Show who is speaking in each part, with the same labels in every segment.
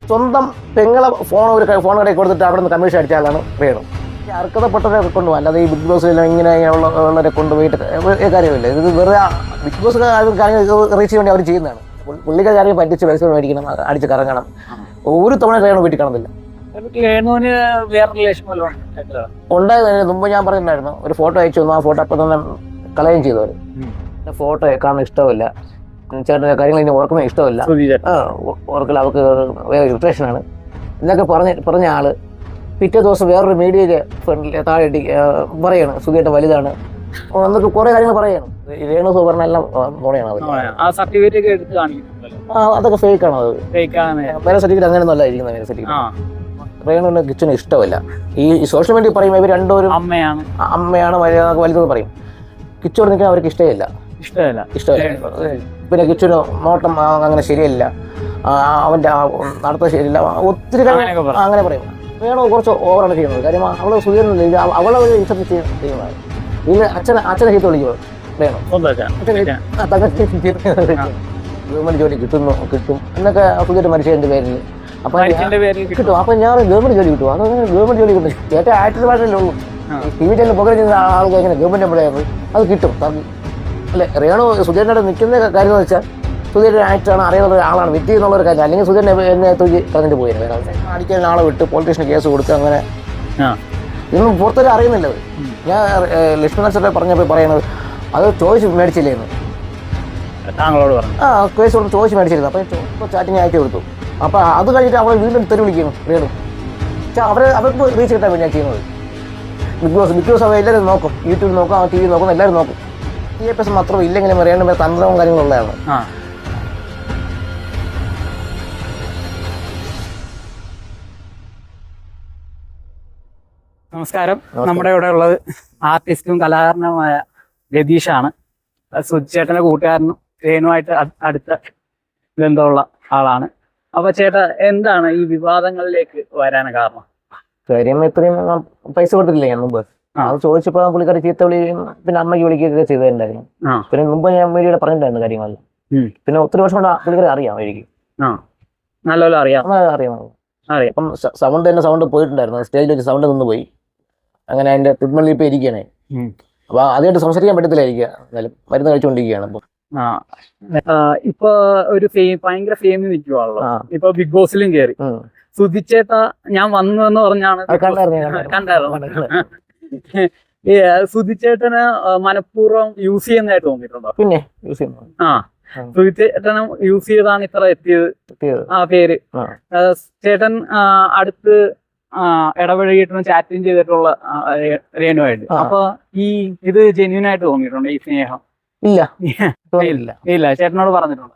Speaker 1: സ്വന്തം പെങ്ങളെ ഫോൺ കടയിൽ കൊടുത്തിട്ട് അവിടെ നിന്ന് കമ്മീഷൻ അടിച്ചാലാണ് വേണം. അർഹതപ്പെട്ടവരെ കൊണ്ടുപോകാം, അല്ലാതെ ഈ ബിഗ് ബോസിൽ ഉള്ളവരെ കൊണ്ടുപോയിട്ട് കാര്യമില്ല. ഇത് വെറുതെ ബിഗ് ബോസ് കാര്യങ്ങൾ റീച്ച് വേണ്ടി അവർ ചെയ്യുന്നതാണ്. പുള്ളിക്കാർ കാര്യം പറ്റിച്ച് പൈസ മേടിക്കണം, അടിച്ച് കറങ്ങണം. ഒരു തവണ രേണു വീട്ടിൽ കാണുന്നില്ല. ഉണ്ടായതിന് മുമ്പ് ഞാൻ പറഞ്ഞിട്ടുണ്ടായിരുന്നു, ഒരു ഫോട്ടോ അയച്ചു തന്നു. ആ ഫോട്ടോ അപ്പം തന്നെ കളയുകയും ചെയ്തവർ. ഫോട്ടോ കാണാൻ ഇഷ്ടമില്ല, ചേട്ടൻ്റെ കാര്യങ്ങൾ ഇനി ഓർക്കുന്ന ഇഷ്ടമില്ല, ഓർക്കൽ അവർക്ക് വേറെ ഇറിറ്റേഷനാണ് എന്നൊക്കെ പറഞ്ഞ ആള് പിറ്റേ ദിവസം വേറൊരു മീഡിയയിലെ ഫ്രണ്ടിൽ താഴെ പറയാണ് സുധിയേട്ടൻ വലുതാണ് എന്നൊക്കെ കുറെ കാര്യങ്ങൾ പറയാണ്. രേണു സുവർണ്ണ എല്ലാം നുണയാണ്. അതൊക്കെ ഫേക്കാണ്. അത് വേറെ സർട്ടിഫിക്കറ്റ് അങ്ങനെയൊന്നും അല്ല ഇരിക്കുന്നത്. വേറെ സർട്ടിഫിക്കറ്റ് രേണുവിന് കിച്ചന് ഇഷ്ടമില്ല. ഈ സോഷ്യൽ മീഡിയ പറയുമ്പോൾ ഇവർ രണ്ടുപേരും അമ്മയാണ് വലുതെന്ന് പറയും. കിച്ചോട് നിൽക്കാൻ അവർക്ക് ഇഷ്ടമില്ല. പിന്നെ കിച്ചന് നോട്ടം അങ്ങനെ ശരിയല്ല, അവൻ്റെ നടത്തം ശരിയില്ല, ഒത്തിരി അങ്ങനെ പറയും. വേണോ കുറച്ച് ഓവറാണ് ചെയ്യുന്നത്. കാര്യം അവളെ സുഖിയൊന്നുമില്ല, അവളെ ഒരു ഇഷ്ടം ചെയ്യുന്നതാണ്. ഇതിൽ അച്ഛനെ ചീത്ത വിളിക്കുമോ വേണം, ഗവൺമെന്റ് ജോലി കിട്ടും എന്നൊക്കെ സുഖിയുടെ മനുഷ്യൻ്റെ പേരിൽ അപ്പം കിട്ടും. അപ്പം ഞാൻ ഗവൺമെന്റ് ജോലി കിട്ടും, അതങ്ങനെ ഗവൺമെന്റ് ജോലി കിട്ടും. ഏറ്റവും ആക്ടീവ് ഭാഷയല്ലേ ഉള്ളൂ. ടി വി ചാനൽ പുകഴ ചെയ്യുന്ന ആൾക്ക് എങ്ങനെ ഗവൺമെന്റ് എംപ്ലോയി അത് കിട്ടും അല്ലെ? രേണു സുധീരനോട് നിൽക്കുന്ന കാര്യം എന്ന് വെച്ചാൽ സുധീരൻ ആക്ടറാണ്, അറിയാവുന്ന ആളാണ്, വ്യക്തി എന്നുള്ളൊരു കാര്യം. അല്ലെങ്കിൽ സുധീരൻ എന്നെ തൂക്കി കളഞ്ഞിട്ട് പോയിരുന്നു. അടിക്കാൻ ആളെ വിട്ട് പോലീസ് സ്റ്റേഷന് കേസ് കൊടുത്ത് അങ്ങനെ ഇതൊന്നും പുറത്തൊരു അറിയുന്നില്ല. ഞാൻ ലക്ഷ്മണൻ സാറെ പറഞ്ഞപ്പോൾ പറയുന്നത് അത് ചോദിച്ച് മേടിച്ചില്ലേന്ന്
Speaker 2: താങ്കളോട് പറഞ്ഞു.
Speaker 1: കേസ് കൊടുത്ത് ചോദിച്ച് മേടിച്ചിരുന്നു. അപ്പോൾ ചാറ്റിങ് അയച്ചു കൊടുത്തു. അപ്പോൾ അത് കഴിഞ്ഞിട്ട് അവളെ വീണ്ടും തെരു വിളിക്കുന്നു രേണു. അവർക്ക് റീച്ച് കിട്ടാൻ വേണ്ടി ഞാൻ ചെയ്യുന്നത്. ബിഗ് ബോസ് അവ എല്ലാവരും നോക്കും, യൂട്യൂബ് നോക്കും, TV നോക്കും, എല്ലാവരും നോക്കും. TAPS മാത്രം ഇല്ലെങ്കിലും രേണു തന്ത്രവും കാര്യങ്ങളുള്ളതാണ്.
Speaker 2: നമസ്കാരം. നമ്മുടെ ഇവിടെ ഉള്ളത് ആർട്ടിസ്റ്റും കലാകാരനുമായ രതീഷാണ്. സുധിച്ചേട്ടൻ്റെ കൂട്ടുകാരനും രേണുമായിട്ട് അടുത്ത ബന്ധമുള്ള ആളാണ്. അപ്പൊ ചേട്ടാ, എന്താണ് ഈ വിവാദങ്ങളിലേക്ക് വരാൻ കാരണം?
Speaker 1: കാര്യം ഇത്രയും പൈസ കൊടുത്തില്ലേ ഞാൻ മുമ്പ്. അത് ചോദിച്ചപ്പോൾ പുള്ളിക്കാരി ചീത്ത വിളിയും പിന്നെ അമ്മയ്ക്ക് വിളിക്കുകയൊക്കെ ചെയ്തിട്ടുണ്ടായിരുന്നു. പിന്നെ മുമ്പ് ഞാൻ മീഡിയയുടെ പറഞ്ഞിട്ടുണ്ടായിരുന്നു കാര്യങ്ങളിൽ. പിന്നെ ഒത്തിരി വർഷം കൊണ്ട് പുള്ളിക്കാരി അറിയാം എനിക്ക്
Speaker 2: നല്ലപോലെ അറിയാം.
Speaker 1: അപ്പം സൗണ്ട് പോയിട്ടുണ്ടായിരുന്നു, സ്റ്റേജിൽ വെച്ച് സൗണ്ട് നിന്ന് പോയി. അങ്ങനെ അതിന്റെ ട്രീറ്റ്മെന്റിൽ ഇപ്പൊ ഇരിക്കുകയാണ്. അപ്പൊ അതായിട്ട് സംസാരിക്കാൻ പറ്റത്തില്ലായിരിക്കുക, എന്നാലും മരുന്ന് കഴിച്ചുകൊണ്ടിരിക്കുകയാണ്.
Speaker 2: ഇപ്പൊ ഒരു ഭയങ്കര ഫെയിമിൽ നിൽക്കുവാണല്ലോ. ഇപ്പൊ ബിഗ് ബോസിലും കയറി. സുധിച്ചേട്ട ഞാൻ വന്നു എന്ന് പറഞ്ഞാണ് കണ്ടായിരുന്നു. സുധിച്ചേട്ടന് മനഃപൂർവ്വം യൂസ് ചെയ്യുന്നതായിട്ട് തോന്നിയിട്ടുണ്ടോ?
Speaker 1: പിന്നെ യൂസ് ചെയ്യുന്നു.
Speaker 2: സുധിച്ചേട്ടനും യൂസ് ചെയ്താണ് ഇത്ര എത്തിയത് ആ പേര്. ചേട്ടൻ അടുത്ത് ഇടപഴകിയിട്ടും ചാറ്റിങ് ചെയ്തിട്ടുള്ള രേണുവായിട്ട്. അപ്പൊ ഇത് ജെന്യൂൻ ആയിട്ട് തോന്നിയിട്ടുണ്ടോ ഈ സ്നേഹം?
Speaker 1: ഇല്ല
Speaker 2: ചേട്ടനോട് പറഞ്ഞിട്ടുണ്ട്?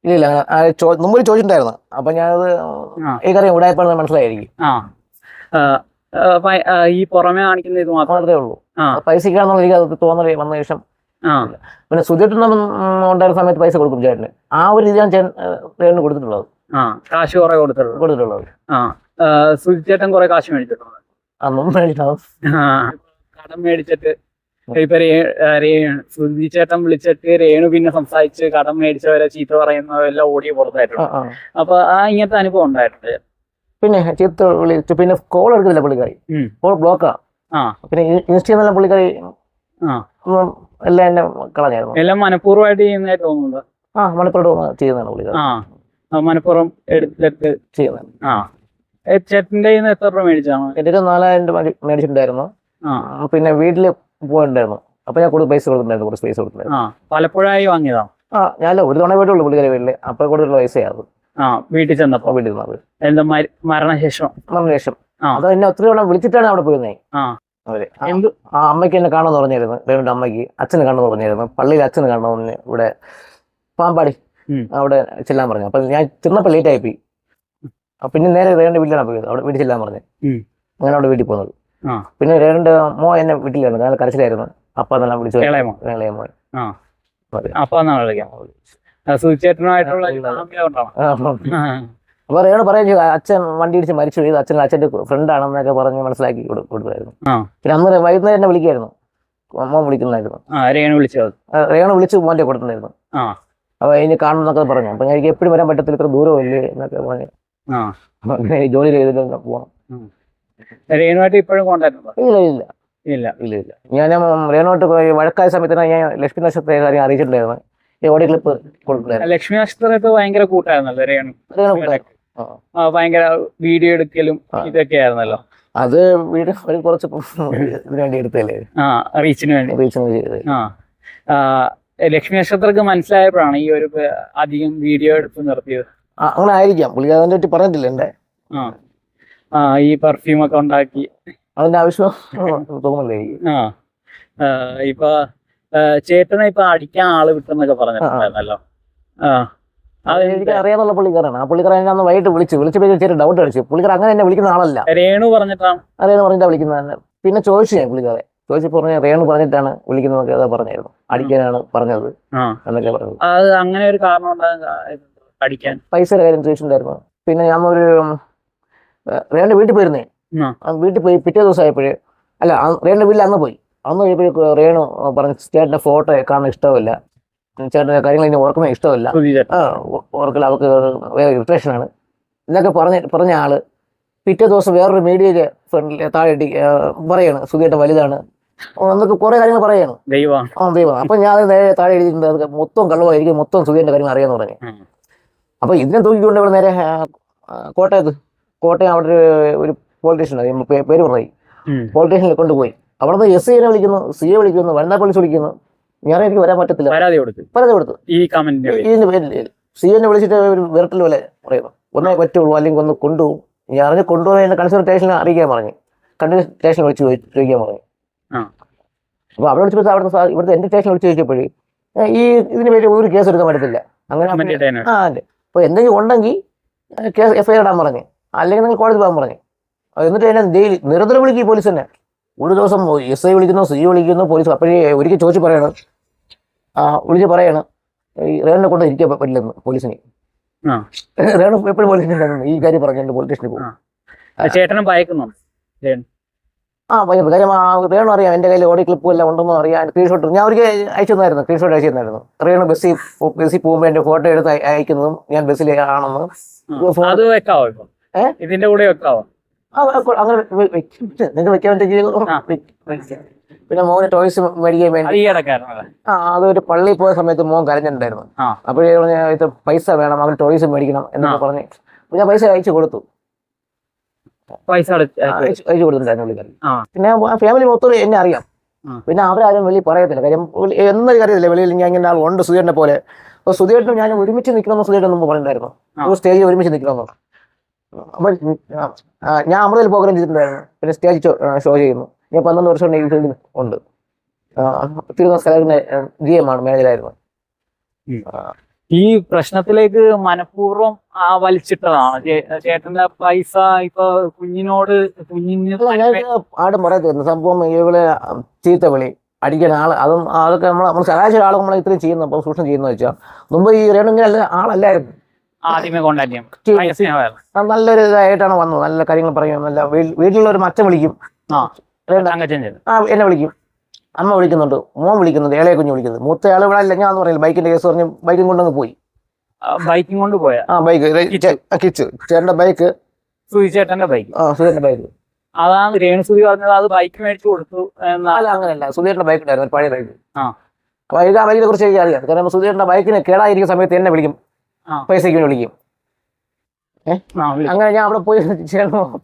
Speaker 1: ഇല്ല, മുമ്പ് ചോദിച്ചിട്ടുണ്ടായിരുന്നു. അപ്പൊ ഞാനത് ഈ കാര്യം ഉടായ്പാണെന്ന് മനസ്സിലായിരിക്കും.
Speaker 2: ഈ പുറമെ കാണിക്കുന്ന ഇത്
Speaker 1: മാത്രമേ ഉള്ളൂ. പൈസക്കാണെന്നുള്ള എനിക്ക് അത് തോന്നൽ വന്ന ശേഷം. പിന്നെ സുധീട്ടൻ ഉണ്ടായിരുന്ന സമയത്ത് പൈസ കൊടുക്കും ചേട്ടന്. ആ ഒരു രീതിയാണ് ചേട്ടന് കൊടുത്തിട്ടുള്ളത്.
Speaker 2: കാശ് കുറെ കൊടുത്തിട്ടുള്ളത്. സുധിച്ചേട്ടൻ കുറെ കാശ് മേടിച്ചിട്ടുണ്ട്. കടം മേടിച്ചിട്ട് ഇപ്പൊ സുധിച്ചേട്ടൻ വിളിച്ചിട്ട് രേണു പിന്നെ സംസാരിച്ച് കടം മേടിച്ചവരെ ചീത്ത പറയുന്നവരെല്ലാം ഓടിയ പുറത്തായിട്ടുണ്ട്. അപ്പൊ ഇങ്ങനത്തെ അനുഭവം ഉണ്ടായിട്ടുണ്ട്.
Speaker 1: പിന്നെ ചീത്ത വിളിച്ചു, പിന്നെ കോൾ എടുക്കുന്നില്ല പുള്ളിക്കാരി, കോൾ ബ്ലോക്കാ. പിന്നെ ഇൻസ്റ്റയിൽ നിന്നുള്ള പുള്ളിക്കാരി എല്ലാം എന്നെ കളഞ്ഞായിരുന്നു.
Speaker 2: എല്ലാം മനഃപൂർവ്വമായിട്ട് ചെയ്യുന്നതായിട്ട് തോന്നുന്നുണ്ട്.
Speaker 1: മനഃപൂർവ്വം ചെയ്യുന്നതാണ് പുള്ളിക്കാരി.
Speaker 2: മനഃപൂർവ്വം എടുത്തിട്ട് ചെയ്യുന്നതാണ്. ചേട്ടൻ്റെ എത്ര രൂപ മേടിച്ചാണ്?
Speaker 1: എന്റെ 4000 രൂപ മേടിച്ചിട്ടുണ്ടായിരുന്നു. പിന്നെ വീട്ടില് പോയിട്ടുണ്ടായിരുന്നു. അപ്പൊ ഞാൻ കൂടുതൽ പൈസ കൊടുത്തിട്ടുണ്ടായിരുന്നു, കുറച്ച് പൈസ കൊടുത്തിട്ടുണ്ടായിരുന്നു.
Speaker 2: പലപ്പോഴായി വാങ്ങിയതാ?
Speaker 1: ഞാനല്ല, ഒരു തവണ പോയിട്ടുള്ളൂ പുള്ളിക്കാരി വീട്ടില്. അപ്പൊ കൊടുത്തിട്ടുള്ള പൈസയാണ്
Speaker 2: വീട്ടിൽ ചെന്നപ്പോ. വീട്ടിൽ എന്താ മരണശേഷം അത് എന്നെ ഒത്തിരി തവണ വിളിച്ചിട്ടാണ് അവിടെ പോയിരുന്നേ. അവര് അമ്മയ്ക്ക് എന്നെ കാണുമെന്ന് പറഞ്ഞിരുന്നു, രേണുവിന്റെ അമ്മയ്ക്ക്. അച്ഛന് കാണുമെന്ന് പറഞ്ഞിരുന്നു, പള്ളിയിൽ അച്ഛന് കാണുമെന്ന്. ഇവിടെ പാമ്പാടി അവിടെ ചെല്ലാൻ പറഞ്ഞു. അപ്പൊ ഞാൻ ചെന്നപ്പോ ലേറ്റ് ആയിപ്പോയി. പിന്നെ നേരെ രേണുവിന്റെ വീട്ടിലാണ് പോയത്. അവിടെ വീട്ടിൽ ചെല്ലാൻ പറഞ്ഞു. അങ്ങനെ അവിടെ വീട്ടിൽ പോകുന്നത്. പിന്നെ രേണുവിന്റെ എന്നെ വീട്ടിലായിരുന്നു, ഞാൻ കരച്ചിലായിരുന്നു. അപ്പൊ അതെല്ലാം വിളിച്ചു ഇളയമോൻ. അപ്പൊ രേണു പറയുകയും അച്ഛൻ വണ്ടി ഇടിച്ച് മരിച്ചു പോയത് അച്ഛൻ്റെ ഫ്രണ്ടാണെന്നൊക്കെ പറഞ്ഞ് മനസ്സിലാക്കി കൊടുക്കുമായിരുന്നു. പിന്നെ അന്ന് വൈകുന്നേരം എന്നെ വിളിക്കായിരുന്നു, മോൻ വിളിക്കുന്നായിരുന്നു. രേണു വിളിച്ച് മോന്റെ കൊടുത്തിട്ടുണ്ടായിരുന്നു. അപ്പൊ ഇനി കാണുന്നൊക്കെ പറഞ്ഞു. അപ്പൊ എനിക്ക് എപ്പോഴും വരാൻ പറ്റത്തില്ല, ഇത്ര ദൂരമല്ലേ എന്നൊക്കെ പറഞ്ഞു.
Speaker 1: അപ്പൊ അങ്ങനെ ജോലി ചെയ്തിട്ട് പോകണം.
Speaker 2: രേണുമായിട്ട് ഇപ്പോഴും കോണ്ടാക്ട് ഉണ്ടോ?
Speaker 1: ഇല്ല ഇല്ല
Speaker 2: ഇല്ല.
Speaker 1: ഇല്ല ഇല്ല. ഞാൻ രേണുമായിട്ട് പോയി വഴക്കായ സമയത്ത് ഞാൻ ലക്ഷ്മി നക്ഷത്രത്തെ കാര്യം അറിയിച്ചിട്ടുണ്ടായിരുന്നു. ഈ ഓഡിയോ ക്ലിപ്പ് കൊടുക്കുന്നുണ്ടായിരുന്നു.
Speaker 2: ലക്ഷ്മി നക്ഷത്രത്ത് ഭയങ്കര കൂട്ടായിരുന്നല്ലോ രേണു. ഭയങ്കര വീഡിയോ എടുക്കലും ഇതൊക്കെ ആയിരുന്നല്ലോ.
Speaker 1: അത് വീട് കുറച്ച് ഇതിനു വേണ്ടി എടുത്തല്ലേ,
Speaker 2: റീച്ചിന് വേണ്ടി. ലക്ഷ്മി നക്ഷത്രക്ക് മനസ്സിലായപ്പോഴാണ് ഈ ഒരു അധികം വീഡിയോ എടുത്ത് നിർത്തിയത്.
Speaker 1: അങ്ങനെ ആയിരിക്കാം. പുള്ളി അതിനെ പറ്റി പറഞ്ഞിട്ടില്ല എന്റെ.
Speaker 2: ഈ പെർഫ്യൂം ഒക്കെ ഉണ്ടാക്കി
Speaker 1: അതിന്റെ ആവശ്യം തോന്നുന്നില്ലേ.
Speaker 2: ഇപ്പൊ ചേട്ടനെ ഇപ്പൊ അടിക്കാൻ ആള് വിട്ടെന്നൊക്കെ പറഞ്ഞിട്ടുണ്ടായിരുന്നല്ലോ.
Speaker 1: എനിക്ക് അറിയാന്നുള്ള പുള്ളിക്കാരാണ്. ആ പുള്ളിക്കാരൻ അന്ന് വൈകിട്ട് വിളിച്ചപ്പോൾ ചെറിയ ഡൗട്ട് അടിച്ചു. പുള്ളിക്കാരൻ അങ്ങനെ എന്നെ വിളിക്കുന്ന ആളല്ല.
Speaker 2: രേണു പറഞ്ഞിട്ടാണ്.
Speaker 1: രേണു പറഞ്ഞിട്ടാണ് വിളിക്കുന്നത്. പിന്നെ ചോദിച്ചു ഞാൻ പുള്ളിക്കാരെ ചോദിച്ചപ്പോൾ പറഞ്ഞ രേണു പറഞ്ഞിട്ടാണ് വിളിക്കുന്നതൊക്കെ അതാ പറഞ്ഞായിരുന്നു. അടിക്കാനാണ് പറഞ്ഞത് എന്നൊക്കെ പറഞ്ഞത്.
Speaker 2: അത് അങ്ങനെ ഒരു കാരണം അടിക്കാൻ
Speaker 1: പൈസയുടെ കാര്യം ചോദിച്ചിട്ടുണ്ടായിരുന്നു. പിന്നെ ഞാൻ ഒരു രേണുന്റെ വീട്ടിൽ പോയിരുന്നേ. വീട്ടിൽ പോയി പിറ്റേ ദിവസം ആയപ്പോഴേ അല്ല രേണുന്റെ വീട്ടിൽ അന്ന് പോയി. അന്ന് പോയപ്പോഴേ രേണു പറഞ്ഞ ചേട്ടന്റെ ഫോട്ടോ കാണാൻ ഇഷ്ടമല്ല, ചേട്ടൻ്റെ കാര്യങ്ങൾ ഇനി ഓർക്കുന്നത് ഇഷ്ടമല്ല, ഓർക്കൽ അവർക്ക് വേറെ ഇറിറ്റേഷനാണ് എന്നൊക്കെ പറഞ്ഞ ആള് പിറ്റേ ദിവസം വേറൊരു മീഡിയയിലെ ഫ്രണ്ടിൽ താഴെ പറയാണ് സുധിയേട്ടൻ വലുതാണ് എന്നൊക്കെ കുറെ കാര്യങ്ങൾ പറയാണ്. ദൈവം. അപ്പൊ ഞാൻ നേരെ താഴെ എഴുതിയിട്ടുണ്ട് അത് മൊത്തം കള്ളവായിരിക്കും, മൊത്തം സുധിയേട്ടൻ്റെ കാര്യങ്ങൾ അറിയാന്ന് പറഞ്ഞു. അപ്പൊ ഇതിനെ തൂക്കിക്കൊണ്ട് ഇവിടെ നേരെ കോട്ടയം അവിടെ ഒരു പോലീസ് സ്റ്റേഷൻ പേര് പറയും, പോലീസ് സ്റ്റേഷനിൽ കൊണ്ടുപോയി. അവിടുന്ന് SI വിളിക്കുന്നു, CA വിളിക്കുന്നു, വനിതാ പോലീസ് വിളിക്കുന്നു. ഞാൻ എനിക്ക് വരാൻ പറ്റത്തില്ല, പരാതി കൊടുത്തു. ഇതിന്റെ പേരിൽ CA വിളിച്ചിട്ട് ഒരു വിരട്ടൽ പോലെ പറയുന്നു, ഒന്നേ പറ്റുള്ളൂ അല്ലെങ്കിൽ ഒന്ന് കൊണ്ടുപോകും. ഞാൻ അറിഞ്ഞ് കൊണ്ടുപോയി കൺസ്യൂമർ സ്റ്റേഷനിൽ അറിയിക്കാൻ പറഞ്ഞു, കൺസ്യൂമർ സ്റ്റേഷനിൽ വിളിച്ച് ചോദിക്കാൻ പറഞ്ഞു. അപ്പൊ അവിടെ വിളിച്ചപ്പോൾ ഇവിടുത്തെ എന്റെ സ്റ്റേഷനിൽ വിളിച്ച് ചോദിച്ചപ്പോഴേ ഈ ഇതിന് പേര് ഒരു കേസ് എടുക്കാൻ പറ്റത്തില്ല അങ്ങനെ. അതെ. അപ്പൊ എന്തെങ്കിലും ഉണ്ടെങ്കിൽ കേസ് FIR ഇടാൻ പറഞ്ഞു, അല്ലെങ്കിൽ നിങ്ങൾ കോടതി പോകാൻ പറഞ്ഞു. എന്നിട്ട് എന്നെ ഡെയിലി നിരന്തരം വിളിക്കും പോലീസ് തന്നെ. ഒരു ദിവസം SI വിളിക്കുന്നു, CA വിളിക്കുന്നു, പോലീസ്. അപ്പോഴേ ഒരിക്കൽ ചോദിച്ച് പറയണം, വിളിച്ച് പറയണം ഈ റേണിനെ കൊണ്ട് ഇരിക്കാൻ പറ്റില്ലെന്ന് പോലീസിന്. റേണു എപ്പോഴും പോലീസിന് ഈ കാര്യം പറഞ്ഞിട്ടുണ്ട്, പോലീസ് സ്റ്റേഷനിൽ പോകും.
Speaker 2: ചേട്ടനും ഭയക്കുന്നു.
Speaker 1: ഭയങ്കര കാര്യം റേണു അറിയാം എൻ്റെ കയ്യിൽ ഓഡിയോ ക്ലിപ്പും എല്ലാം ഉണ്ടെന്ന് അറിയാം. സ്ക്രീൻഷോട്ട് ഞാൻ ഒരിക്കൽ അയച്ചു തന്നായിരുന്നു. റേണു ബസ്സിൽ പോകുമ്പോൾ എൻ്റെ ഫോട്ടോ എടുത്ത് അയക്കുന്നതും ഞാൻ ബസ്സിൽ ആണെന്ന്.
Speaker 2: ഇതിന്റെ കൂടെ വെക്കാവോ?
Speaker 1: അങ്ങനെ നിങ്ങൾ വെക്കാൻ പറ്റിയ. പിന്നെ മോന് ടോയ്സ് മേടിക്കാൻ വേണ്ടി അതൊരു പള്ളിയിൽ പോയ സമയത്ത് മോൻ കരഞ്ഞിട്ടുണ്ടായിരുന്നു. അപ്പോഴേ ഇത് പൈസ വേണം, അവൻ ടോയ്സ് മേടിക്കണം എന്നൊക്കെ പറഞ്ഞ് ഞാൻ പൈസ അയച്ചു കൊടുത്തു. അയച്ചു കൊടുത്തിട്ടുണ്ടായിരുന്നു പുള്ളിക്കാരൻ. പിന്നെ ഫാമിലി മൊത്തം എന്നെ അറിയാം. പിന്നെ അവരാരും വെളിയിൽ പറയത്തില്ല. കാര്യം എന്നൊരു കാര്യമില്ല, വെളിയിൽ ഞാൻ ഇങ്ങനെ ആൾ ഉണ്ട് സുധിയേട്ടനെ പോലെ. അപ്പൊ സുധിയേട്ടനും ഞാൻ ഒരുമിച്ച് നിൽക്കണമെന്ന് സുധിയേട്ടൻ മുമ്പ് പറഞ്ഞിട്ടുണ്ടായിരുന്നു, ഒരു സ്റ്റേജിൽ ഒരുമിച്ച് നിൽക്കണമെന്ന്. അപ്പൊ ഞാൻ അമൃതയിൽ പ്രോഗ്രാം ചെയ്തിട്ടുണ്ടായിരുന്നു. പിന്നെ സ്റ്റേജ് ഷോ ചെയ്യുന്നു. ഞാൻ 12 വർഷം ഈ ഫീൽഡിൽ ഉണ്ട്. തിരുവനന്തപുരം സ്ഥലത്തിന്റെ GM ആണ്, മാനേജറായിരുന്നു.
Speaker 2: ഈ പ്രശ്നത്തിലേക്ക് മനഃപൂർവ്വം വലിച്ചിട്ടതാണ് ചേട്ടന്റെ പൈസ. ഇപ്പൊ
Speaker 1: ആടും പറയത്തിരുന്നു സംഭവം. ഇവളെ ചീത്ത വിളി അടിക്കാൻ അതൊക്കെ നമ്മൾ ശരാശരി ആളുകൾ നമ്മളെ ഇത്രയും ചെയ്യുന്നു, അപ്പോൾ സൂക്ഷ്മം ചെയ്യുന്ന വെച്ചാൽ മുമ്പ് ഈ രേണുങ്ങനെ ആളല്ലായിരുന്നു. നല്ലൊരു ഇതായിട്ടാണ് വന്നത്, നല്ല കാര്യങ്ങൾ പറയും. നല്ല വീട്ടിലുള്ളൊരു മച്ചൻ വിളിക്കും, എന്നെ വിളിക്കും, അമ്മ വിളിക്കുന്നുണ്ട്, മോൻ വിളിക്കുന്നുണ്ട്, ഇളയ കുഞ്ഞ് വിളിക്കുന്നത്. മൂത്ത ആൾ ഇവിടെ അല്ല, ഞാൻ പറയില്ല. ബൈക്കിന്റെ കേസ് പറഞ്ഞ് ബൈക്കും കൊണ്ടങ്ങ് പോയി.
Speaker 2: ബൈക്കും കൊണ്ട് പോയ
Speaker 1: കിച്ച് ചേട്ടന്റെ ബൈക്ക്,
Speaker 2: സുധിച്ചേട്ടന്റെ ബൈക്ക്.
Speaker 1: സുധിയുടെ ബൈക്ക്
Speaker 2: അതാണ് രേണു സുധി പറഞ്ഞത്. അത് ബൈക്ക് മേടിച്ചു കൊടുത്തു.
Speaker 1: അങ്ങനെയല്ല, സുധിയുടെ ബൈക്ക് ഉണ്ടായിരുന്നു, പഴയ ബൈക്ക്. അപ്പൊ ഇത് ആ ബൈക്കിനെ കുറിച്ച് എനിക്ക് അറിയാം. കാരണം സുധിയുടെ ബൈക്കിന് കേടായിരിക്കുന്ന സമയത്ത് എന്നെ വിളിക്കും, പൈസയ്ക്ക് വിളിക്കും. അങ്ങനെ ഞാൻ അവിടെ പോയി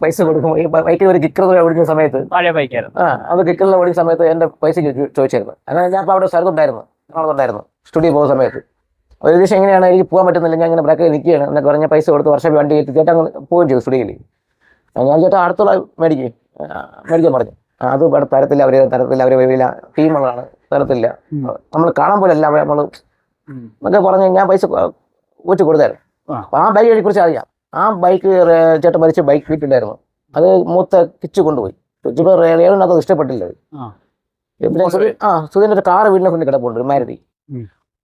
Speaker 1: പൈസ കൊടുക്കും. ഈ ബൈക്കിൽ ഒരു കിക്കർ ഓടിക്കുന്ന സമയത്ത്,
Speaker 2: പഴയ ബൈക്കായിരുന്നു,
Speaker 1: അത് കിക്കറിൽ ഓടിക്കുന്ന സമയത്ത് എന്റെ പൈസയ്ക്ക് ചോദിച്ചായിരുന്നു. അങ്ങനെ ഞാൻ അവിടെ സ്ഥലത്തുണ്ടായിരുന്നു, എറണാകുളത്തുണ്ടായിരുന്നു, സ്റ്റുഡിയോ പോകുന്ന സമയത്ത്. ഒരു ദിവസം എങ്ങനെയാണ് എനിക്ക് പോകാൻ പറ്റുന്നില്ല, ഞാൻ ഇങ്ങനെ ബ്രേക്ക് നിൽക്കുകയാണ് എന്നൊക്കെ പറഞ്ഞാൽ പൈസ കൊടുത്ത് വർഷം വണ്ടി എത്തി ചേട്ടാ പോവുകയും ചെയ്തു സ്റ്റുഡിയോയിൽ. ഞാൻ ചേട്ടാ അടുത്തുള്ള മേടിക്കാൻ പറഞ്ഞു. അത് ഇവിടെ തരത്തില്ല, അവർ വലിയ ടീമുകളാണ്, തരത്തില്ല, നമ്മൾ കാണാൻ പോലെ അല്ല നമ്മൾ എന്നൊക്കെ പറഞ്ഞ് ഞാൻ പൈസ ഊറ്റി കൊടുത്തായിരുന്നു. അപ്പൊ ആ ബൈക്കിനെ കുറിച്ച് അറിയാം. ആ ബൈക്ക് ചേട്ടൻ മരിച്ച ബൈക്ക് വീട്ടിലായിരുന്നു. അത് മൂത്ത കിച്ച് കൊണ്ടുപോയി. റേണുവിനകത്ത് ഇഷ്ടപ്പെട്ടില്ല. പിന്നെ സുധീൻ്റെ ഒരു കാറ് വീടിനെ കൊണ്ട് കിടപ്പുണ്ട്, മാരുതി.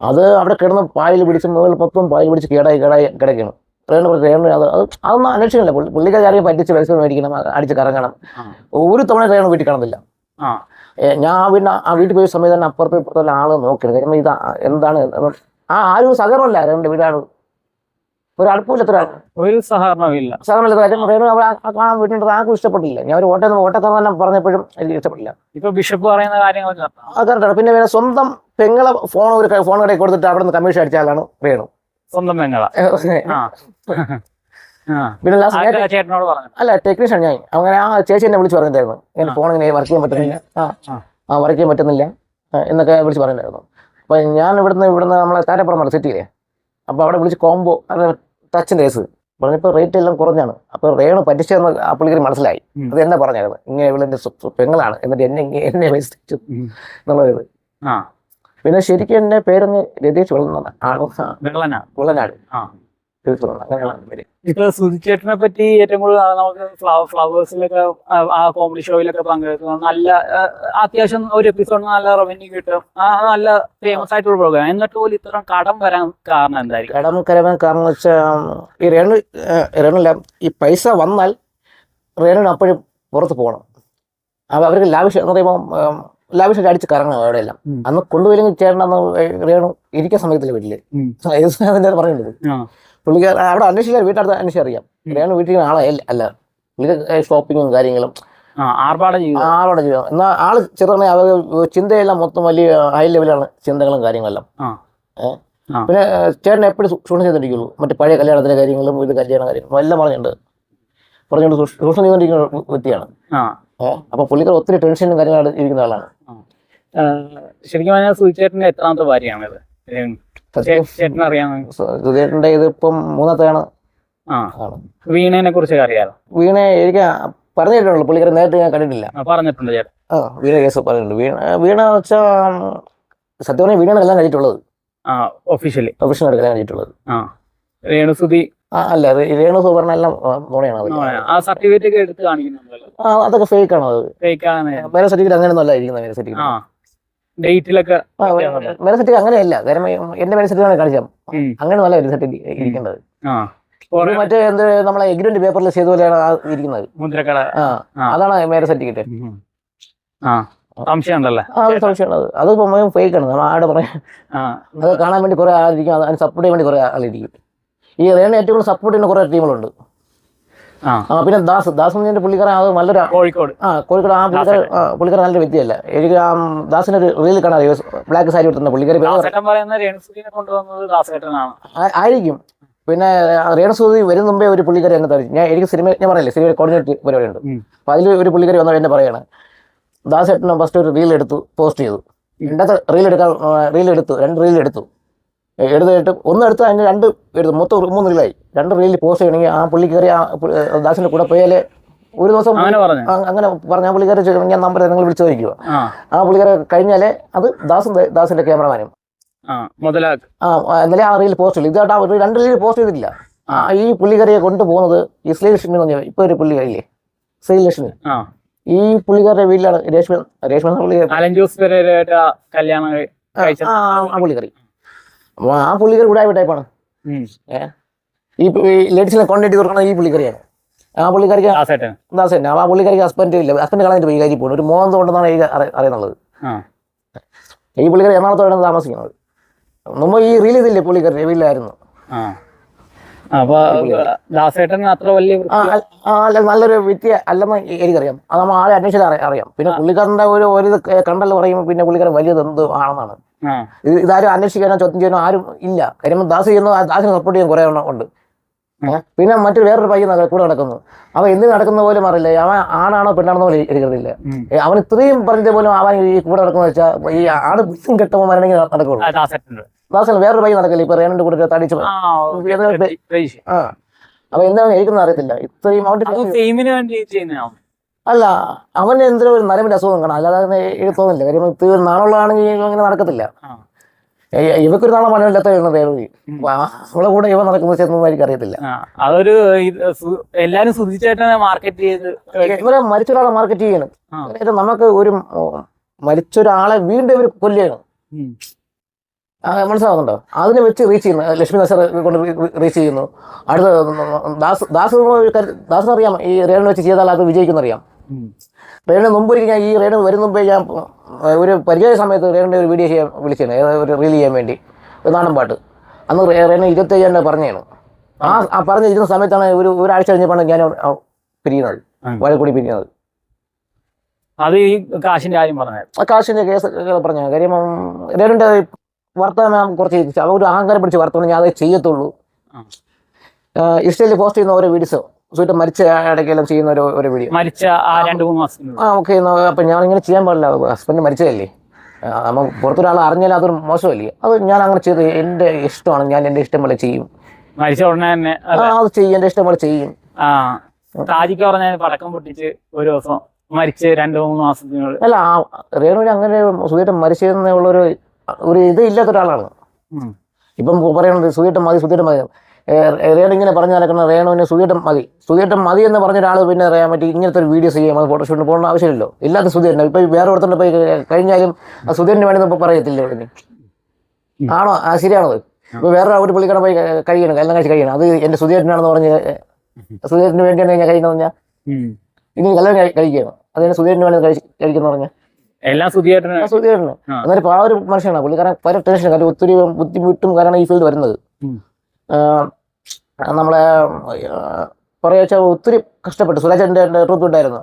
Speaker 1: അത് അവിടെ കിടന്ന് പായൽ പിടിച്ച് മുകളിൽ മൊത്തം പായൽ പിടിച്ച് കേടായി കിടക്കണം. റേണു അതൊന്നും അന്വേഷിക്കണില്ല. പുള്ളിക്കാരി ആരെയും പറ്റിച്ച് പൈസ മേടിക്കണം, അടിച്ച് കറങ്ങണം. ഒരു തവണ റേണു വീട്ടിൽ കാണുന്നില്ല. ഞാൻ ആ വീട്ടിൽ പോയ സമയത്ത് തന്നെ അപ്പുറത്ത് ഇപ്പുറത്തുള്ള ആള് നോക്കണം. കാര്യം ഇത് എന്താണ് ആരും സഹകരണമല്ല. റേണുവിൻ്റെ വീടാണ്. ഒരു അടുപ്പില്ലാത്ത
Speaker 2: ഒരു സഹകരണമില്ല.
Speaker 1: കാര്യം റേണു കാണാൻ വീട്ടിൽ ആർക്കും ഇഷ്ടപ്പെട്ടില്ല. ഞാൻ ഒരു ഓട്ടക്കാരൻ തന്നെ പറഞ്ഞപ്പോഴും എനിക്ക് ഇഷ്ടപ്പെട്ടില്ല.
Speaker 2: ഇപ്പൊ ബിഷപ്പ് പറയുന്ന കാര്യങ്ങൾ
Speaker 1: കറക്റ്റാണ്. പിന്നെ സ്വന്തം പെങ്ങളെ ഫോൺ കടയിൽ കൊടുത്തിട്ട് അവിടെ നിന്ന് കമ്മീഷൻ അടിച്ചാലാണ് റേണു.
Speaker 2: സ്വന്തം പെങ്ങള
Speaker 1: പിന്നെ
Speaker 2: ചേട്ടനോട് പറഞ്ഞു.
Speaker 1: അല്ല, ടെക്നീഷ്യൻ ഞാൻ. അങ്ങനെ ആ ചേച്ചി എന്നെ വിളിച്ച് പറഞ്ഞിട്ടായിരുന്നു ഇങ്ങനെ ഫോൺ ഇങ്ങനെ വർക്ക് ചെയ്യാൻ പറ്റുന്നില്ല, വർക്ക് ചെയ്യാൻ പറ്റുന്നില്ല എന്നൊക്കെ വിളിച്ച് പറഞ്ഞിട്ടുണ്ടായിരുന്നു. അപ്പൊ ഞാൻ ഇവിടുന്ന് നമ്മളെ താരപ്പുറമാണ് സിറ്റിയിലെ. അപ്പൊ അവിടെ വിളിച്ച് കോംബോ ടച്ചിന്റെ കേസ് പറഞ്ഞപ്പോൾ റേറ്റ് എല്ലാം കുറഞ്ഞാണ്. അപ്പൊ റേണു പറ്റിച്ചെന്ന് ആ പുള്ളിക്കാരി മനസ്സിലായി. അത് എന്നെ പറഞ്ഞായിരുന്നു, ഇങ്ങനെ ഇവളെന്റെ പെങ്ങളാണ്, എന്നിട്ട് എന്നെ പൈസ എന്നുള്ളത്. പിന്നെ ശരിക്കും എന്റെ പേരൊന്ന് രതീഷ് വെള്ളനാട്.
Speaker 2: ഇപ്പൊ സുധിച്ചേട്ടനെ പറ്റി ഏറ്റവും കൂടുതൽ നമുക്ക് ഫ്ലവേഴ്സിലൊക്കെ ആ കോമഡി ഷോയിലൊക്കെ പങ്കെടുക്കുന്ന നല്ല അത്യാവശ്യം ഒരു എപ്പിസോഡിന് നല്ല റവന്യൂ കിട്ടും, നല്ല ഫേമസ് ആയിട്ടുള്ള പ്രോഗ്രാം. എന്നിട്ട് പോലും ഇത്ര കടം വരാൻ കാരണം എന്തായിരിക്കും?
Speaker 1: കടം വരാൻ കാരണം വെച്ചാൽ ഈ റേണുല്ല ഈ പൈസ വന്നാൽ റേണുവിന് അപ്പോഴും പുറത്ത് പോകണം. അവർക്ക് ലാവിഷ് എന്ന് പറയുമ്പോൾ ലാവിഷായിട്ട് അടിച്ച് കറങ്ങണം അവിടെയെല്ലാം. അന്ന് കൊണ്ടുപോയില്ലെങ്കിൽ ചേട്ടൻ റേണു ഇരിക്കാൻ സമയത്തില്ല വീട്ടില്. അതിന്റെ പറയുന്നത് പുള്ളിക്കാർ അവിടെ അന്വേഷിക്കാൻ വീട്ടടുത്ത് അന്വേഷിച്ചറിയാം. റേണു വീട്ടിൽ ആളെ അല്ല, പുള്ളിക്ക് ഷോപ്പിങ്ങും കാര്യങ്ങളും
Speaker 2: ആർഭാടം
Speaker 1: ചെയ്യും. എന്നാൽ ആള് ചെറുതാണെ അവർ ചിന്തയെല്ലാം മൊത്തം വലിയ ഹൈ ലെവലാണ് ചിന്തകളും കാര്യങ്ങളെല്ലാം. പിന്നെ ചേട്ടൻ എപ്പോഴും ചൂഷണം ചെയ്തിരിക്കുള്ളൂ. മറ്റു പഴയ കല്യാണത്തിന്റെ കാര്യങ്ങളും ഇത് കല്യാണ കാര്യങ്ങളും എല്ലാം പറഞ്ഞുകൊണ്ട് ചൂഷണം ചെയ്തുകൊണ്ടിരിക്കുന്ന വ്യക്തിയാണ്. അപ്പൊ പുള്ളിക്കാർ ഒത്തിരി ടെൻഷനും കാര്യങ്ങളും ഇരിക്കുന്ന ആളാണ്.
Speaker 2: ശരിക്കും പറഞ്ഞാൽ സുധിച്ചേട്ടന്റെ എത്രാമത്തെ ഭാര്യയാണിത്?
Speaker 1: സുധീരന്റെ ഇതിപ്പം 3ാമത്തെയാണ്.
Speaker 2: വീണേനെ കുറിച്ച് അറിയാലോ?
Speaker 1: വീണ എനിക്ക് പറഞ്ഞിട്ടുള്ളൂ, പുള്ളിക്കാരെ നേരിട്ട് ഞാൻ കണ്ടിട്ടില്ല.
Speaker 2: പറഞ്ഞിട്ടുണ്ട് ചേട്ടൻ.
Speaker 1: വീണ കേസ് പറഞ്ഞിട്ടുണ്ട്. വീണ വെച്ചാൽ സത്യം പറഞ്ഞാൽ വീണാണ് കല്യാണം കഴിച്ചിട്ടുള്ളത്.
Speaker 2: ഒഫീഷ്യലി
Speaker 1: കല്യാണം കഴിച്ചിട്ടുള്ളത്.
Speaker 2: രേണുസുതി
Speaker 1: അല്ല, രേണു സുവർണ എല്ലാം നുണയാണ്.
Speaker 2: സർട്ടിഫിക്കറ്റ് എടുത്ത് കാണിക്കുന്നുണ്ടല്ലോ,
Speaker 1: അതൊക്കെ ഫേക്ക് ആണ്. മേരേജ് സർട്ടിഫിക്കറ്റ് അങ്ങനെയൊന്നും അല്ല ഇരിക്കുന്നത്. മേരേജ് സർട്ടിഫിക്കറ്റ്
Speaker 2: ഡേറ്റിലൊക്കെ
Speaker 1: മേരേജ് സർട്ടിഫിക്കറ്റ് അങ്ങനെയല്ല. കാരണം എന്റെ മേരേജ് സർട്ടിഫിക്കറ്റ് കാണിച്ചാൽ അങ്ങനെ നല്ല ഒരു സർട്ടിഫിക്കറ്റ് ഇരിക്കേണ്ടത്. മറ്റേ എന്ത് നമ്മളെ എഗ്രിമെന്റ് പേപ്പറിൽ ചെയ്ത പോലെയാണ് ഇരിക്കുന്നത്.
Speaker 2: മുദ്രക്കട
Speaker 1: അതാണ് മേരേജ് സർട്ടിഫിക്കറ്റ്.
Speaker 2: സംശയമുണ്ടല്ലേ?
Speaker 1: സംശയമുള്ളത് അത് ഫേക്ക് ആണ്. നമ്മൾ ആടെ പറയാം, അത് കാണാൻ വേണ്ടി കുറെ ആളിരിക്കും, അതിന് സപ്പോർട്ട് ചെയ്യാൻ വേണ്ടി കുറെ ആളിരിക്കും. ഈ റേണു ഏറ്റവും കൂടുതൽ സപ്പോർട്ട് ചെയ്യുന്ന കുറെ ടീമുകളുണ്ട്. പിന്നെ ദാസ് എന്ന പുള്ളിക്കാരൻ അത് നല്ലൊരു
Speaker 2: കോഴിക്കോട്
Speaker 1: ആ പുള്ളിക്കാരൻ നല്ലൊരു വ്യക്തിയല്ല. എനിക്ക് ആ ദാസിന്റെ ഒരു റീൽ കാണാൻ ബ്ലാക്ക് സാരി കൊടുത്തുന്ന പുള്ളിക്കാരി ആയിരിക്കും. പിന്നെ രേണുസുതി വരും മുമ്പേ ഒരു പുള്ളിക്കാരി എന്നെ തരും. എനിക്ക് ഞാൻ പറയില്ലേ, സിനിമ കോർഡിനേറ്റ് പരിപാടിയുണ്ട്. അപ്പൊ അതിൽ ഒരു പുള്ളിക്കാരി വന്നാൽ എന്നെ പറയാണ്, ദാസേട്ടൻ ഫസ്റ്റ് ഒരു റീൽ എടുത്തു, പോസ്റ്റ് ചെയ്തു. രണ്ടാമത്തെ രണ്ട് റീൽ എടുത്തിട്ട് ഒന്നെടുത്ത് അതിന് 2 എടുത്തു, മൊത്തം 3 റീലായി. 2 റീലിൽ പോസ്റ്റ് ചെയ്യണമെങ്കിൽ ആ പുള്ളിക്കാരി ദാസിന്റെ കൂടെ പോയാലേ ഒരു ദിവസം അങ്ങനെ പറഞ്ഞ ആ പുള്ളിക്കാരെ ഞാൻ നമ്പർ നിങ്ങൾ വിളിച്ചു ചോദിക്കുക. ആ പുള്ളിക്കാരെ കഴിഞ്ഞാലേ അത് ദാസിന്റെ ക്യാമറമാനും എന്നാലേ ആ റീൽ പോസ്റ്റ് ചെയ്തു. ഇതായിട്ട് ആ 2 റീൽ പോസ്റ്റ് ചെയ്തിട്ടില്ല. ഈ പുള്ളിക്കാരിയെ കൊണ്ടുപോകുന്നത് ഈ ശ്രീലക്ഷ്മി എന്ന് പറഞ്ഞാൽ ഇപ്പൊ ഒരു പുള്ളിക്കാരില്ലേ, ശ്രീലക്ഷ്മി, ഈ പുള്ളിക്കാരുടെ വീട്ടിലാണ് രേഷ്മ പുള്ളിക്കാരി. അപ്പൊ ആ പുള്ളിക്കാരി കൂടായ ടൈപ്പാണ്. ഈ ലേഡീസിനെ കോണ്ടാക്ട് കൊടുക്കണം ഈ പുള്ളിക്കാരിയാണ്. ആ പുള്ളിക്കാരിക്ക് ദാസേട്ടൻ ആ പുള്ളിക്കാരിക്ക് ഹസ്ബൻഡ് കളഞ്ഞിട്ട് പുള്ളിക്കാരി പോകുന്നു. ഒരു മോഹം കൊണ്ടെന്നാണ് എനിക്ക് അറിയുന്നത്. ഈ പുള്ളിക്കാരി എറണാകുളത്തോടാണ് താമസിക്കുന്നത്. മുമ്പ് ഈ റീൽ ഇതില്ലേ പുള്ളിക്കാരി വീട്ടിലായിരുന്നു. നല്ലൊരു വ്യക്തി അല്ലെന്ന് എനിക്കറിയാം. അത് നമ്മൾ ആളെ അന്വേഷിച്ചാൽ അറിയാം. പിന്നെ പുള്ളിക്കാരന്റെ ഒരു കണ്ടല്ലോ പറയുമ്പോൾ പിന്നെ പുള്ളിക്കാരൻ വലിയത് എന്ത് ആണെന്നാണ്. ഇതാരും അന്വേഷിക്കാനോ ചോദ്യം ചെയ്യാനോ ആരും ഇല്ല. കാര്യം ദാസിനെ സപ്പോർട്ട് ചെയ്യാൻ കുറെ ഉണ്ട്. പിന്നെ വേറൊരു പയ്യൻ കൂടെ നടക്കുന്നു. അവൻ എന്തിനു നടക്കുന്ന പോലും അറിയില്ല. അവൻ ആണാണോ പെണ്ണാണെന്നോ പോലും എനിക്കറിയില്ല. അവൻ ഇത്രയും പറഞ്ഞ പോലും അവൻ ഈ കൂടെ നടക്കുന്ന വെച്ചാൽ ഈ ആട് കെട്ടുമ്പോൾ മരണെങ്കിൽ നടക്കുള്ളൂ. ദാസന് വേറൊരു പയ്യൻ നടക്കില്ല. ഇപ്പൊ റേണന്റെ കൂടെ തടിച്ചു. അപ്പൊ എന്താണ് എനിക്കൊന്നും അറിയത്തില്ല. ഇത്രയും അല്ല, അവന് എന്തെങ്കിലും ഒരു നരമ്പിന്റെ അസുഖം കാണാം, അല്ലാതെ എനിക്ക് തോന്നില്ല. കാര്യം ഇത്ര നാളുള്ളതാണെങ്കിൽ അങ്ങനെ നടക്കത്തില്ല. ഇവക്കൊരു നാളെ മനമില്ലാത്ത രേണുവി അവളെ കൂടെ ഇവ നടക്കുന്നത് ചെന്നൊന്നും എനിക്ക് അറിയത്തില്ല.
Speaker 2: അതൊരു എല്ലാരും മാർക്കറ്റ് ചെയ്ത്
Speaker 1: ഇവരെ മരിച്ചൊരാളെ മാർക്കറ്റ് ചെയ്യണം. നമുക്ക് ഒരു മരിച്ചൊരാളെ വീണ്ടും ഇവർ കൊല്ലുകയാണ്. മനസ്സിലാവുന്നുണ്ടോ? അതിനെ വെച്ച് റീച്ച് ചെയ്യുന്നു. ലക്ഷ്മി നസർ കൊണ്ട് റീച്ച് ചെയ്യുന്നു. അടുത്ത ദാസിനറിയാം ഈ റേണു വെച്ച് ചെയ്താൽ അത് വിജയിക്കുന്നറിയാം. റേണു മുമ്പൊരിക്കൽ ഞാൻ ഈ റേണു വരുന്ന മുമ്പേ ഞാൻ ഒരു പരിചയ സമയത്ത് റേണുവിൻ്റെ ഒരു വീഡിയോ വിളിച്ചാണ്, ഒരു റീൽ ചെയ്യാൻ വേണ്ടി, ഒരു നാടൻ പാട്ട്. അന്ന് റേണു 25 പറഞ്ഞാണ്. ആ പറഞ്ഞിരുന്ന സമയത്താണ് ഒരാഴ്ച കഴിഞ്ഞപ്പോഴാണ് ഞാൻ പിരിയുന്നത്, വഴക്കൂടി പിരിയുന്നത്.
Speaker 2: അത് ഈ കാശിന്റെ കാര്യം പറഞ്ഞത്,
Speaker 1: ആ കാശിന്റെ കേസ് പറഞ്ഞ കാര്യം രേണുവിന്റെ വർത്തമാനം കുറച്ച് ഒരു അഹങ്കാരം പിടിച്ച് വർത്തമാനം ഞാൻ അത് ചെയ്യത്തുള്ളൂ. ഇൻസ്റ്റയിൽ പോസ്റ്റ് ചെയ്യുന്ന ഓരോ വീഡിയോസ് സുഹൃത്ത് മരിച്ച ഇടയ്ക്കെല്ലാം ചെയ്യുന്ന ഒരു വീഡിയോ,
Speaker 2: മരിച്ച 2-3 മാസം
Speaker 1: ഓക്കെ. അപ്പൊ ഞാൻ ഇങ്ങനെ ചെയ്യാൻ പാടില്ല, ഹസ്ബൻഡ് മരിച്ചതല്ലേ, നമ്മൾ പുറത്തൊരാൾ അറിഞ്ഞാൽ അതൊരു മോശമല്ലേ. അത് ഞാൻ അങ്ങനെ ചെയ്ത് എൻ്റെ ഇഷ്ടമാണ്, ഞാൻ എൻ്റെ ഇഷ്ടം പോലെ ചെയ്യും.
Speaker 2: മരിച്ച ഉടനെ തന്നെ
Speaker 1: അത് ചെയ്യും, എൻ്റെ ഇഷ്ടം പോലെ ചെയ്യും.
Speaker 2: താജിക്ക് പറഞ്ഞ പടക്കം പൊട്ടിച്ച് ഒരു ദിവസം മരിച്ച് 2-3 മാസത്തിനുള്ളിൽ.
Speaker 1: അല്ല, രേണുവിന് അങ്ങനെ സുധീട്ടൻ മരിച്ചെന്നുള്ള ഒരു ഇത് ഇല്ലാത്ത ഒരാളാണ്. ഇപ്പം പറയുന്നത് സുധീട്ടൻ മതി, സുധീട്ടൻ മതി. രേണു ഇങ്ങനെ പറഞ്ഞു നടക്കുന്ന രേണുവിന് സുധീട്ടൻ മതി എന്ന് പറഞ്ഞ ഒരാൾ പിന്നെ അറിയാൻ പറ്റി ഇങ്ങനത്തെ ഒരു വീഡിയോസ് ചെയ്യാൻ ഫോട്ടോഷൂട്ടിന് പോകേണ്ട ആവശ്യമില്ലല്ലോ. ഇല്ലാത്ത സുധീരൻ ഇപ്പൊ വേറെ ഒരുത്തണ്ട് പോയി കഴിഞ്ഞാലും ആ സുധീരന് വേണ്ടി ഇപ്പൊ പറയത്തില്ല ഉടനെ. ആണോ? ശരിയാണോ? ഇപ്പൊ വേറെ ഒരു പുള്ളിക്കാരൻ പോയി കഴിയണം, കല്യാണം കഴിച്ച് കഴിയണം, അത് എന്റെ സുധീരനാണെന്ന് പറഞ്ഞ് സുധീരന് വേണ്ടിയാണ് ഞാൻ കഴിയണമെന്ന് പറഞ്ഞാൽ ഇനി കല്യാണം കഴിക്കണം, അതിന് സുധീരന് വേണ്ടി കഴിക്കുന്ന പറഞ്ഞാൽ
Speaker 2: എല്ലാം സുധീരന്.
Speaker 1: എന്നാലും ആ ഒരു മനുഷ്യനാണ് പുള്ളിക്കാരൻ. പല ടെൻഷൻ, കാര്യം ഒത്തിരി ബുദ്ധിമുട്ടും കാരണം ഈ ഫീൽഡ് വരുന്നത്. നമ്മളെ പറയാ വെച്ചാൽ ഒത്തിരി കഷ്ടപ്പെട്ടു. സുരാജന്റെ ട്രിപ്പ് ഉണ്ടായിരുന്നു,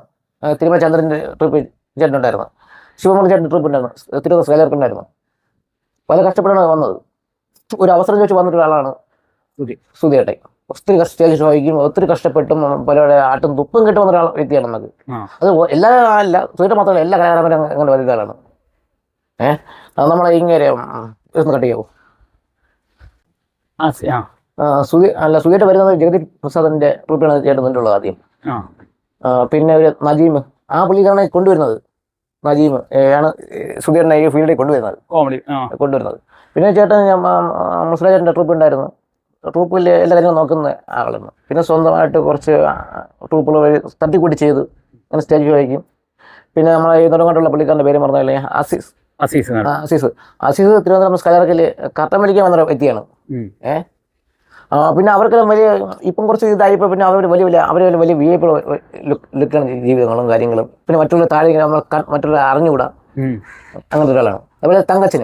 Speaker 1: തിരുമല ചന്ദ്രന്റെ ട്രിപ്പ് ചേട്ടൻ ഉണ്ടായിരുന്നു, ശിവമുരളി ചേട്ടൻ്റെ ട്രിപ്പ് ഉണ്ടായിരുന്നു, തിരുവനന്തപുരം സ്കൈലർക്ക് ഉണ്ടായിരുന്നു. പല കഷ്ടപ്പെട്ടാണ് വന്നത്. ഒരു അവസരം ചോദിച്ച് വന്നിട്ട് ഒരാളാണ് സുധീരട്ടെ. ഒത്തിരി സ്റ്റേജ് ഷോയ്ക്കും ഒത്തിരി കഷ്ടപ്പെട്ടും പല ആട്ടും തുപ്പും കിട്ടും വന്ന ഒരാൾ വ്യക്തിയാണ് നമുക്ക്. അത് എല്ലാ അല്ല സുധീരൻ മാത്രമല്ല, എല്ലാ കലാകാരന്മാരും അങ്ങനെ വരുന്ന ആളാണ്. അത് നമ്മളെ ഇങ്ങനെ കട്ട് ചെയ്യാവോ? സുധീരൻ വരുന്നത് ജഗതി പ്രസാദിന്റെ ട്രിപ്പിലാണ് ചേട്ടൻ ആദ്യം. പിന്നെ ഒരു നജീം, ആ പുള്ളിക്കാണ് കൊണ്ടുവരുന്നത്. നജീം ആണ് സുധീരനെ ഈ ഫീൽഡിൽ കൊണ്ടുവരുന്നത്. പിന്നെ ചേട്ടൻ മുസ്ലിം ട്രിപ്പ് ഉണ്ടായിരുന്നു, ട്രൂപ്പിൽ എല്ലാ കാര്യങ്ങളും നോക്കുന്ന ആളാണ്. പിന്നെ സ്വന്തമായിട്ട് കുറച്ച് ട്രൂപ്പുകൾ വഴി തട്ടിക്കൂട്ടി ചെയ്ത് അങ്ങനെ സ്റ്റേജ് വഹിക്കും. പിന്നെ നമ്മളെ ഈ നെടുങ്കണ്ടമുള്ള പുള്ളിക്കാരൻ്റെ പേര് പറഞ്ഞാലേ അസീസ് തിരുവനന്തപുരം സ്കൈലർക്കിൽ കട്ടൻ വലിക്കാൻ വന്ന വ്യക്തിയാണ്. പിന്നെ അവർക്കെല്ലാം വലിയ ഇപ്പം കുറച്ച് ഇതായപ്പോൾ പിന്നെ അവർ വലിയ വി ഐ പി ലുക്കാണ് ജീവിതങ്ങളും കാര്യങ്ങളും. പിന്നെ മറ്റുള്ള താഴെ നമ്മൾ മറ്റുള്ള അറിഞ്ഞുകൂടാ, അങ്ങനത്തെ ഒരാളാണ്. അതുപോലെ തങ്കച്ചൻ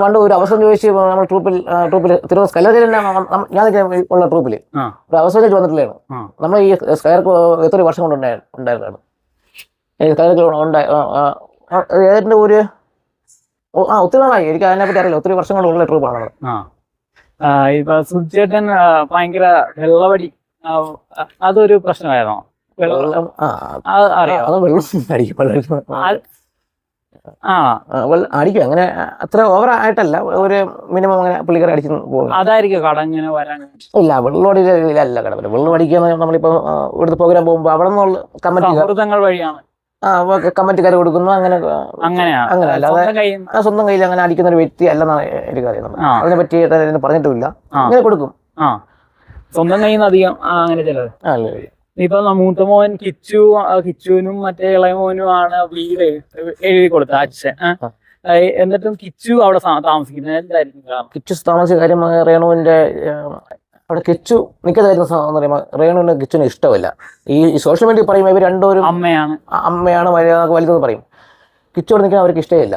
Speaker 1: പണ്ട് ഒരു അവസരം ചോദിച്ച് നമ്മൾ ട്രൂപ്പിൽ തിരുവനന്തപുരം സ്കൈലറിൽ ഞാൻ ഉള്ള ട്രൂപ്പിൽ ഒരു അവസരം ചോദിച്ച് വന്നിട്ടുള്ളതാണ്. നമ്മൾ ഈ സ്കൈലർക്ക് എത്ര വർഷം കൊണ്ട് ഉണ്ടായിരുന്നതാണ് ഈ സ്കൈലർക്ക് ഏതിൻ്റെ ഒത്തിരി നാളായി, എനിക്ക് അതിനെപ്പറ്റി അറിയില്ല. ഒത്തിരി വർഷം കൊണ്ടുള്ള ട്രൂപ്പാണ്.
Speaker 2: ഇപ്പൊ സുധീരൻ ഭയങ്കര വെള്ളവടി, അതൊരു പ്രശ്നമായിരുന്നോ?
Speaker 1: അടിക്കും, അങ്ങനെ അത്ര ഓവർ ആയിട്ടല്ല, ഒരു മിനിമം അങ്ങനെ പുള്ളിക്കാരെ അടിച്ചു പോകും.
Speaker 2: അതായിരിക്കും കട ഇങ്ങനെ വരാൻ.
Speaker 1: ഇല്ല, വെള്ളമടിയിലല്ല കട. വെള്ളം അടിക്കുക നമ്മളിപ്പോ ഇവിടുത്തെ പ്രോഗ്രാം പോകുമ്പോൾ അവിടെ നിന്നുള്ള കമന്റ്
Speaker 2: വഴിയാണ്
Speaker 1: കമന്റുകാർ കൊടുക്കുന്നു. അങ്ങനെ അല്ലാതെ സ്വന്തം കയ്യിൽ അങ്ങനെ അടിക്കുന്ന ഒരു വ്യക്തി അല്ലെന്നാണ് എനിക്ക് അറിയുന്നത്. അതിനെ പറ്റി പറഞ്ഞിട്ടുമില്ല. അങ്ങനെ കൊടുക്കും
Speaker 2: സ്വന്തം കയ്യിൽ നിന്ന് അധികം അങ്ങനെ ചിലത്. ഇപ്പൊ മൂത്ത മോൻ കിച്ചുവിനും മറ്റേ ഇളയ മോനുമാണ് വീട് എഴുതി കൊടുത്തത് അച്ഛൻ. എന്നിട്ടും കിച്ചു അവിടെ താമസിക്കുന്നത് എന്തായിരിക്കും കാരണം?
Speaker 1: കിച്ചു താമസിച്ച കാര്യം രേണുവിന്റെ അവിടെ കിച്ചു നിൽക്കുന്നതായിരുന്നു പറയുമ്പോൾ രേണുവിന് കിച്ചുവിന് ഇഷ്ടമല്ല. ഈ സോഷ്യൽ മീഡിയ പറയുമ്പോൾ ഇവർ രണ്ടുപേരും അമ്മയാണ് വലുതെന്ന് പറയും. കിച്ചുവിടെ നിൽക്കാൻ അവർക്ക് ഇഷ്ടമില്ല.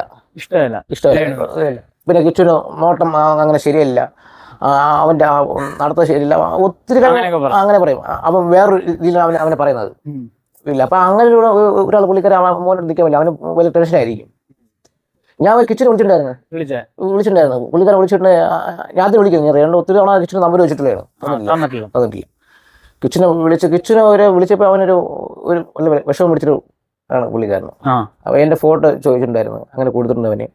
Speaker 1: പിന്നെ കിച്ചുവിന് നോട്ടം അങ്ങനെ ശരിയല്ല, അവന്റെ നടത്ത ശരിയില്ല, ഒത്തിരി അങ്ങനെ പറയും. അപ്പം വേറൊരു രീതിയിൽ അവനെ പറയുന്നത് ഇല്ല. അപ്പൊ അങ്ങനെ ഒരാൾ പുള്ളിക്കാരെ മോനെ നിൽക്കാൻ പറ്റില്ല, അവന് വലിയ ടെൻഷനായിരിക്കും. ഞാൻ കിച്ചനെ വിളിച്ചിട്ടുണ്ടായിരുന്നു പുള്ളിക്കാരെ വിളിച്ചിട്ടുണ്ട്. ഞാൻ വിളിക്കുന്നു രണ്ടു ഒത്തിരി തവണ കിച്ചന് നമ്പർ വെച്ചിട്ടില്ലായിരുന്നു. കിച്ചനെ വിളിച്ചപ്പോൾ അവനൊരു വിഷമം പിടിച്ചിട്ട് ആണ് പുള്ളിക്കാരന്. അപ്പൊ എന്റെ ഫോട്ടോ ചോദിച്ചിട്ടുണ്ടായിരുന്നു, അങ്ങനെ കൊടുത്തിട്ടുണ്ട് അവന്.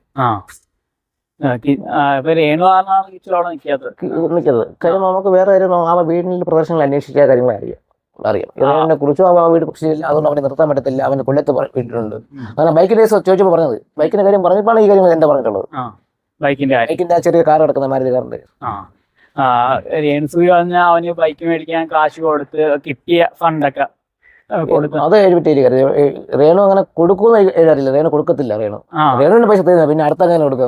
Speaker 1: നിൽക്കുന്നത് കാര്യം നമുക്ക് വേറെ കാര്യം ആ വീടിന്റെ പ്രദർശനങ്ങൾ അന്വേഷിച്ച കാര്യങ്ങൾ അറിയാം. ഇതിനെ കുറിച്ചും ആ വീട് കുറിച്ചില്ല, അതുകൊണ്ട് അവനെ നിർത്താൻ പറ്റത്തില്ല, അവന്റെ കൊല്ലത്ത് വീട്ടിലുണ്ട്. അങ്ങനെ ബൈക്കിന്റെ ചോദിച്ചപ്പോൾ പറഞ്ഞത്, ബൈക്കിന്റെ കാര്യം പറഞ്ഞപ്പോഴാണ് ഈ കാര്യം എന്താ പറഞ്ഞിട്ടുള്ളത്. ബൈക്കിന്റെ ആ ചെറിയ കാർ കിടക്കുന്ന മാരുതി കാറിന്റെ.
Speaker 2: അവന് ബൈക്ക് മേടിക്കാൻ കാശ് കൊടുത്ത് കിട്ടിയ ഫണ്ടൊക്കെ
Speaker 1: അത് എഴുതിട്ട് രേണു അങ്ങനെ കൊടുക്കുന്ന എഴുതാറില്ല. രേണു കൊടുക്കത്തില്ല. രേണുവിന്റെ പൈസ തരുന്നില്ല, പിന്നെ അടുത്ത അങ്ങനെ കൊടുക്കാൻ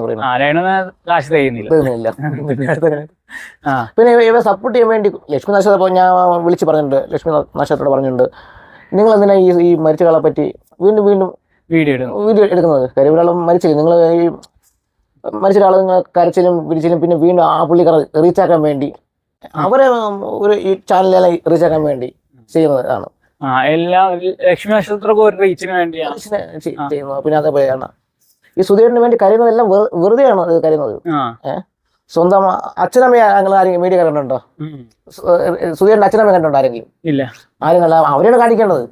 Speaker 1: പിന്നെ ഇവ സപ്പോർട്ട് ചെയ്യാൻ വേണ്ടി ലക്ഷ്മി നക്ഷത്ര ഞാൻ വിളിച്ച് പറഞ്ഞിട്ടുണ്ട്. ലക്ഷ്മി നക്ഷത്രത്തോട് പറഞ്ഞിട്ടുണ്ട്, നിങ്ങൾ എന്തിനാ ഈ മരിച്ച ആളെ പറ്റി വീണ്ടും വീഡിയോ എടുക്കുന്നത്? കാര്യം ഒരാൾ മരിച്ചില്ല, നിങ്ങൾ ഈ മരിച്ച ഒരാൾ നിങ്ങൾ കരച്ചിലും വിരിച്ചിലും പിന്നെ വീണ്ടും ആ പുള്ളിക്കാർ റീച്ചാക്കാൻ വേണ്ടി അവരെ ഒരു ഈ ചാനലിൽ റീച്ച് ആക്കാൻ വേണ്ടി ചെയ്യുന്നതാണ്.
Speaker 2: എല്ലാം ലക്ഷ്മി നക്ഷത്രമൊക്കെ ഒരു റീച്ചിന് വേണ്ടിയാണ്
Speaker 1: ചെയ്യുന്നത്. പിന്നെ അതേപോലെയാണ് ഈ സുധീറിന് വേണ്ടി കരുതുന്നതെല്ലാം വെറുതെയാണ് ഇത് കരുതുന്നത്. സ്വന്തം അച്ഛനമ്മയെ ഞങ്ങൾ ആരെങ്കിലും മീഡിയ കണ്ടിട്ടുണ്ടോ? സുധീറിന്റെ അച്ഛനമ്മ കണ്ടിട്ടുണ്ടോ ആരെങ്കിലും?
Speaker 2: ഇല്ല.
Speaker 1: ആരും കണ്ട അവരെയാണ് കാണിക്കേണ്ടത്.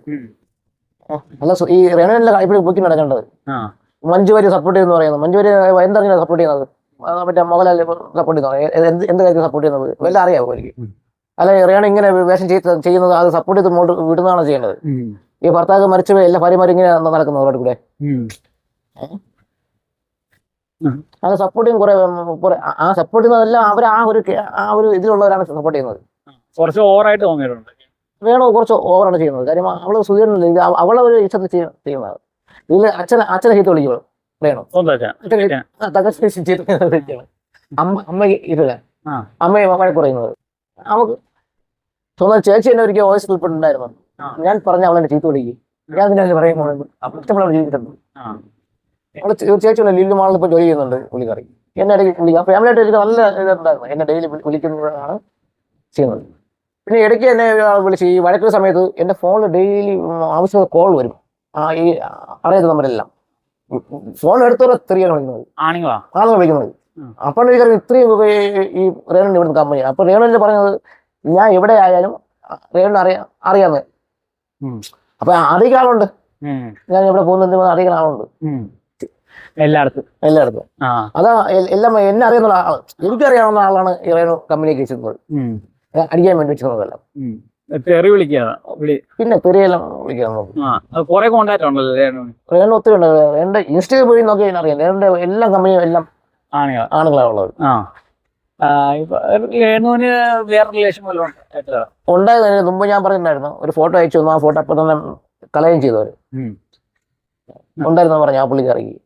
Speaker 1: അല്ല ഈ റേണുവിനെ ഇപ്പോഴും പൊക്കി നടക്കേണ്ടത്. മഞ്ജു വാര്യർ സപ്പോർട്ട് ചെയ്യുന്നു പറയുന്നത്. മഞ്ജു വാര്യർ എന്താണ് സപ്പോർട്ട് ചെയ്യുന്നത്? മറ്റേ മോഹൻലാൽ സപ്പോർട്ട് ചെയ്യുന്നത് എന്ത് കാര്യത്തിൽ സപ്പോർട്ട് ചെയ്യുന്നത് വല്ല അറിയാമോ എനിക്ക്? അല്ല റേണു ഇങ്ങനെ വേഷം ചെയ്യുന്നത് അത് സപ്പോർട്ട് ചെയ്ത് മുന്നോട്ട് വിടുന്നതാണ് ചെയ്യേണ്ടത്. ഈ ഭർത്താവ് മരിച്ചവരെ എല്ലാ ഭാര്യമാരും ഇങ്ങനെ നടക്കുന്നത് റോഡിൽ കൂടെ. അത് സപ്പോർട്ട് ചെയ്യും കുറെ ആ സപ്പോർട്ട് ചെയ്യുന്നതെല്ലാം അവർ ആ ഒരു ഇതിലുള്ളവരാണ് സപ്പോർട്ട് ചെയ്യുന്നത്.
Speaker 2: കുറച്ച് ഓവറായിട്ട് തോന്നിയിട്ടുണ്ട്.
Speaker 1: വേണോ കുറച്ച് ഓവറാണ് ചെയ്യുന്നത്. കാര്യം അവള് സുധീരനില്ല, അവളെ ഒരു ഇഷ്ടത്തിൽ ചെയ്യുന്നത്. ഇതിൽ അച്ഛനെ ചീത്ത വിളിക്കുള്ളൂ വേണോ അമ്മയ്ക്ക് ഇതില്ല. അമ്മയെ മഴ പറയുന്നത് നമുക്ക് സ്വന്തം ചേച്ചി തന്നെ ഒരിക്കൽ വോയിസ് ഉൾപ്പെട്ടുണ്ടായിരുന്നു. ഞാൻ പറഞ്ഞ അവളെന്നെ ചീത്ത വിളിക്കും. ഞാൻ അതിനെ പറയുമ്പോൾ ഇഷ്ടമുള്ള ജീവിതം അവള് ചേച്ചിയുള്ള ലില്ലു മാളിൽ ഇപ്പോൾ ജോലി ചെയ്യുന്നുണ്ട് പുള്ളിക്കാരി. എന്നെ ഇടയ്ക്ക് വിളിക്കാം. ഫാമിലിയായിട്ട് എനിക്ക് നല്ല ഇതുണ്ടായിരുന്നു. എന്നെ ഡെയിലി വിളിക്കുന്നതാണ് ചെയ്യുന്നത്. പിന്നെ ഇടയ്ക്ക് എന്നെ വിളിച്ച് ഈ വഴക്കുന്ന സമയത്ത് എൻ്റെ ഫോണിൽ ഡെയിലി ആവശ്യമുള്ള കോൾ വരും. ഈ അറിയാത്ത നമ്പരെല്ലാം ഫോൺ എടുത്തോടെ സ്ത്രീയാണ് വിളിക്കുന്നത്, ആളുകൾ വിളിക്കുന്നത്. അപ്പോൾ എനിക്കറിയാം ഇത്രയും ഈ റേണുവിൻ്റെ ഇവിടുന്ന് കമ്പനി. അപ്പോൾ റേണുവിൻ്റെ പറഞ്ഞത് ഞാൻ എവിടെ ആയാലും റേണുവിന് അറിയാമെന്ന്. അപ്പൊ അധികം ആളുണ്ട്, ഞാൻ എവിടെ പോകുന്നത് അധികം ആളുണ്ട്
Speaker 2: എല്ലായിടത്തും.
Speaker 1: അതാ എല്ലാം എന്നെ അറിയുന്ന ആള്, എനിക്കറിയാവുന്ന ആളാണ് ഈ റേണു കമ്പനിക്ക് വെച്ചിരുന്നത്, അടിക്കാൻ വേണ്ടി വെച്ചിരുന്നതെല്ലാം. പിന്നെ തെറിയെല്ലാം വിളിക്കാൻ റേണു ഒത്തിരി ഉണ്ട്. എന്റെ ഇൻസ്റ്റയിൽ പോയി നോക്കി അറിയാം. റേണുന്റെ എല്ലാ കമ്പനിയും എല്ലാം ആണുങ്ങളാണ് ഉള്ളത്. ഉണ്ടായതിന് മുമ്പ് ഞാൻ പറഞ്ഞിട്ടുണ്ടായിരുന്നു, ഒരു ഫോട്ടോ അയച്ചു തന്നു. ആ ഫോട്ടോ അപ്പൊ തന്നെ കളയുകയും ചെയ്തവര് ഉണ്ടായിരുന്നു പറഞ്ഞു ആ പുള്ളിക്കാരിക്ക്.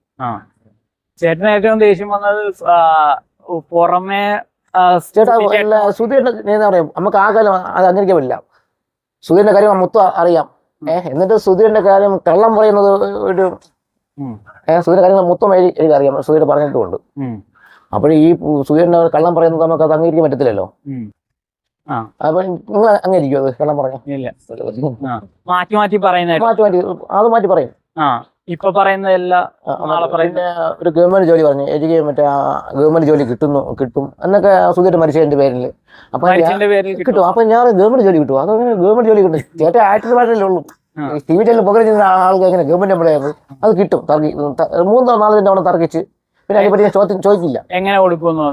Speaker 2: ചേട്ടന് ഏറ്റവും ദേഷ്യം വന്നത് പുറമെ
Speaker 1: ചേട്ടാ സുധീറിന്റെ പറയാം നമുക്ക് ആ കാലം അത് അംഗീകരിക്കാൻ പറ്റില്ല. സുധീറിന്റെ കാര്യം മൊത്തം അറിയാം. എന്നിട്ട് സുധീറിന്റെ കാര്യം കള്ളം പറയുന്നത് ഒരു സുധീറിന്റെ കാര്യങ്ങൾ മൊത്തം എനിക്കറിയാം. സുധീർ പറഞ്ഞിട്ടുമുണ്ട്. അപ്പോൾ ഈ സുധീറിന്റെ കള്ളം പറയുന്നത് നമുക്ക് അത് അംഗീകരിക്കാൻ പറ്റത്തില്ലല്ലോ. അപ്പൊ നിങ്ങൾ അംഗീകരിക്കും അത് കള്ളം പറഞ്ഞ?
Speaker 2: മാറ്റി മാറ്റി
Speaker 1: അത് മാറ്റി പറയും.
Speaker 2: ഇപ്പൊ പറയുന്നതെല്ലാം
Speaker 1: ഒരു ഗവൺമെന്റ് ജോലി പറഞ്ഞു, എനിക്ക് മറ്റേ ഗവൺമെന്റ് ജോലി കിട്ടും എന്നൊക്കെ സുധീർ മരിച്ചതിന്റെ പേരിൽ. അപ്പൊ കിട്ടും. അപ്പൊ ഞാൻ ഗവൺമെന്റ് ജോലി കിട്ടും. അതങ്ങനെ ഗവൺമെന്റ് ജോലി കിട്ടും. ചേട്ടാ ആക്ടർ ഭാഷയല്ലേ ഉള്ളൂ. ടി വി ചാനൽ പുകഴ്ച ആൾക്ക് എങ്ങനെ ഗവൺമെന്റ് എംപ്ലോയാണ് അത് കിട്ടും. 3-4 തവണ തർക്കിച്ച് പിന്നെ അതിനെപ്പറ്റി ഞാൻ ചോദിക്കില്ല.
Speaker 2: എങ്ങനെ കൊടുക്കുമെന്ന്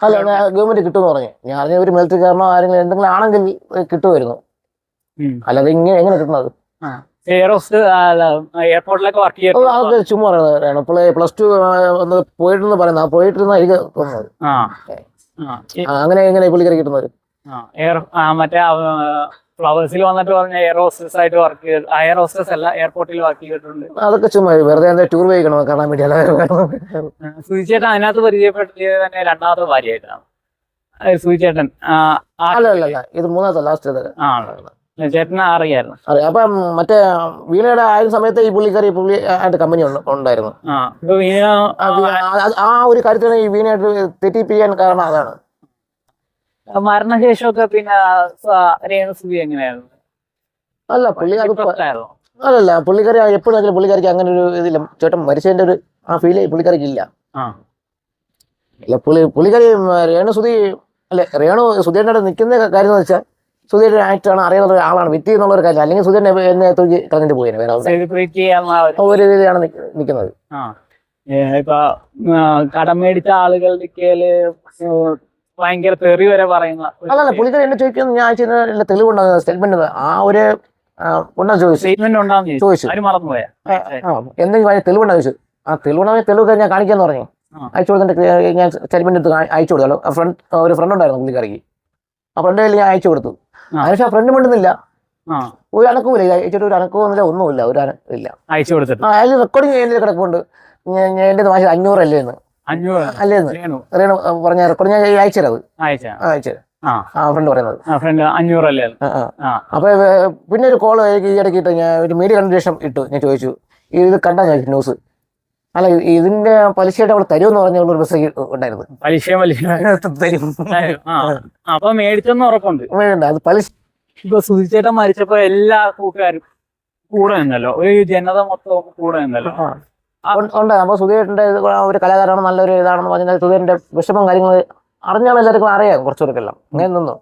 Speaker 1: അല്ല ഗവൺമെന്റ് കിട്ടും എന്ന് പറഞ്ഞു. ഞാൻ ഒരു മിലിറ്ററിക്കാരനോ ആരെങ്കിലും എന്തെങ്കിലും ആണെങ്കിൽ കിട്ടുമായിരുന്നു. അല്ലാതെ എങ്ങനെ കിട്ടുന്നത്?
Speaker 2: എയർപോർട്ടിലൊക്കെ വർക്ക് ചെയ്യുന്നത്
Speaker 1: അതൊക്കെ ചുമ്മാ പറയുന്നത്. +2 പോയിട്ടെന്ന് പറയുന്നത് പോയിട്ടിരുന്ന എനിക്ക് തോന്നുന്നത്. അങ്ങനെ എങ്ങനെ പുള്ളിക്കാരി കിട്ടുന്നത്?
Speaker 2: മറ്റേ ഫ്ലവേഴ്സിൽ വന്നിട്ട് പറഞ്ഞ എയർ ഹോസ്റ്റസ് ആയിട്ട് വർക്ക് ചെയ്ത്, എയർ ഹോസ്റ്റസ് അല്ല എയർപോർട്ടിൽ വർക്ക് ചെയ്തിട്ടുണ്ട്.
Speaker 1: അതൊക്കെ ചുമ്മാ വെറുതെ ടൂർ പോയിക്കണോ കാണാൻ വേണ്ടി?
Speaker 2: സുധിച്ചേട്ടൻ അതിനകത്ത് പരിചയപ്പെടുത്തിയത് തന്നെ 2ാമത്തെ ഭാര്യയായിട്ടാണ്. സുധിച്ചേട്ടൻ
Speaker 1: അല്ല ഇത് 3ാമത്തെ ലാസ്റ്റ്
Speaker 2: ചേട്ടനെ അറിയായിരുന്നു.
Speaker 1: അപ്പൊ മറ്റേ വീണയുടെ ആയ സമയത്ത് ഈ പുള്ളിക്കാരി ആയിട്ട് കമ്പനി ഉണ്ടായിരുന്നു. ആ ഒരു കാര്യത്തിലാണ് ഈ വീണയായിട്ട് തെറ്റിപ്പിക്കാൻ കാരണം അതാണ്.
Speaker 2: മരണശേഷമൊക്കെ പിന്നെ രേണുസുതി എങ്ങനെയായിരുന്നു?
Speaker 1: അല്ല അല്ലല്ല പുള്ളിക്കാരി എപ്പോഴും പുള്ളിക്കാരിക്ക് അങ്ങനെ ഒരു ഇതില്ല. ചേട്ടൻ മരിച്ചതിന്റെ ഒരു ആ ഫീല് പുള്ളിക്കാരിക്ക് ഇല്ല. അല്ല പുള്ളിക്കാരി രേണുസുതി അല്ലെ രേണു സുധീരനോട് നിൽക്കുന്ന കാര്യം എന്ന് വെച്ചാൽ സുധീരൻ ആയിട്ടാണ് അറിയാവുന്ന ഒരാളാണ് വ്യക്തി എന്നുള്ള ഒരു കാര്യം. അല്ലെങ്കിൽ സുധീരനെ എന്നെ തൂക്കി കളഞ്ഞിട്ട് പോയി ഒരു രീതിയിലാണ് നിൽക്കുന്നത്.
Speaker 2: ഇപ്പൊ കടം മേടിച്ച ആളുകളുടെ ഭയങ്കര തെറി വരെ പറയുന്ന
Speaker 1: അതല്ല പുള്ളിക്കാരി എന്നെ ചോദിക്കുന്നത് ഞാൻ അയച്ച തെളിവുണ്ടാകുന്ന സ്റ്റേറ്റ്മെന്റ് ആ ഒരു ചോദിച്ചു എന്തെങ്കിലും തെളിവുണ്ടാ ചോദിച്ചു. ആ തെളിവ് ഞാൻ കാണിക്കാന്ന് പറഞ്ഞു. അയച്ചു കൊടുത്തിട്ട് ഞാൻ സ്റ്റേറ്റ്മെന്റ് എടുത്ത് അയച്ചു കൊടുത്തല്ലോ. ഒരു ഫ്രണ്ട് ഉണ്ടായിരുന്നു പുള്ളിക്കാരിക്ക്. ആ ഫ്രണ്ട് കയ്യിൽ ഞാൻ അയച്ചു കൊടുത്തു. അതിനുശേഷം ആ ഫ്രണ്ട് മിണ്ടുന്നില്ല, ഒരു അനക്കവുമില്ല. അയച്ചിട്ട് ഒരു അനക്കവുമില്ല, ഒന്നുമില്ല, ഒരു ഇല്ല.
Speaker 2: അയച്ചു കൊടുത്തിട്ട്
Speaker 1: അതിൽ റെക്കോർഡിങ് എൻ്റെ കിടപ്പുണ്ട്. എന്റെ മാസം 500 അല്ലേന്ന് റേണു പറഞ്ഞ റെക്കോർഡിങ് ഞാൻ അയച്ചുതരാം. ആ ഫ്രണ്ട് പറയുന്നത്
Speaker 2: 500 അല്ലേ.
Speaker 1: അപ്പൊ പിന്നെ ഒരു കോള് ഈ ഇടയ്ക്കിട്ട് ഞാൻ ഒരു മീഡിയ കണ്ട ശേഷം ഇട്ടു. ഞാൻ ചോദിച്ചു ഇത് കണ്ടാ ചോദിച്ചു ന്യൂസ്. അല്ല ഇതിന്റെ പലിശയായിട്ട് അവൾ തരുമെന്ന് പറഞ്ഞ ഒരു മെസ്സേജ് ഉണ്ടായിരുന്നു.
Speaker 2: തരും. അപ്പൊ മേടിച്ചെന്ന് ഉറപ്പുണ്ട്.
Speaker 1: അത് പലിശ.
Speaker 2: ഇപ്പൊ സുധിച്ചേട്ടൻ മരിച്ചപ്പോ എല്ലാ കൂട്ടുകാരും കൂടെ നിന്നല്ലോ, ഒരു ജനത മൊത്തം കൂടെ നിന്നല്ലോ.
Speaker 1: ഉണ്ട്. അപ്പൊ സുധീരന്റെ ഒരു കലാകാരാണ്, നല്ലൊരു ഇതാണെന്ന് പറഞ്ഞാൽ സുധീരന്റെ വിഷമം കാര്യങ്ങൾ അറിഞ്ഞാൽ എല്ലാവർക്കും അറിയാം, കുറച്ചുപേർക്കെല്ലാം അങ്ങനെ നിന്നു.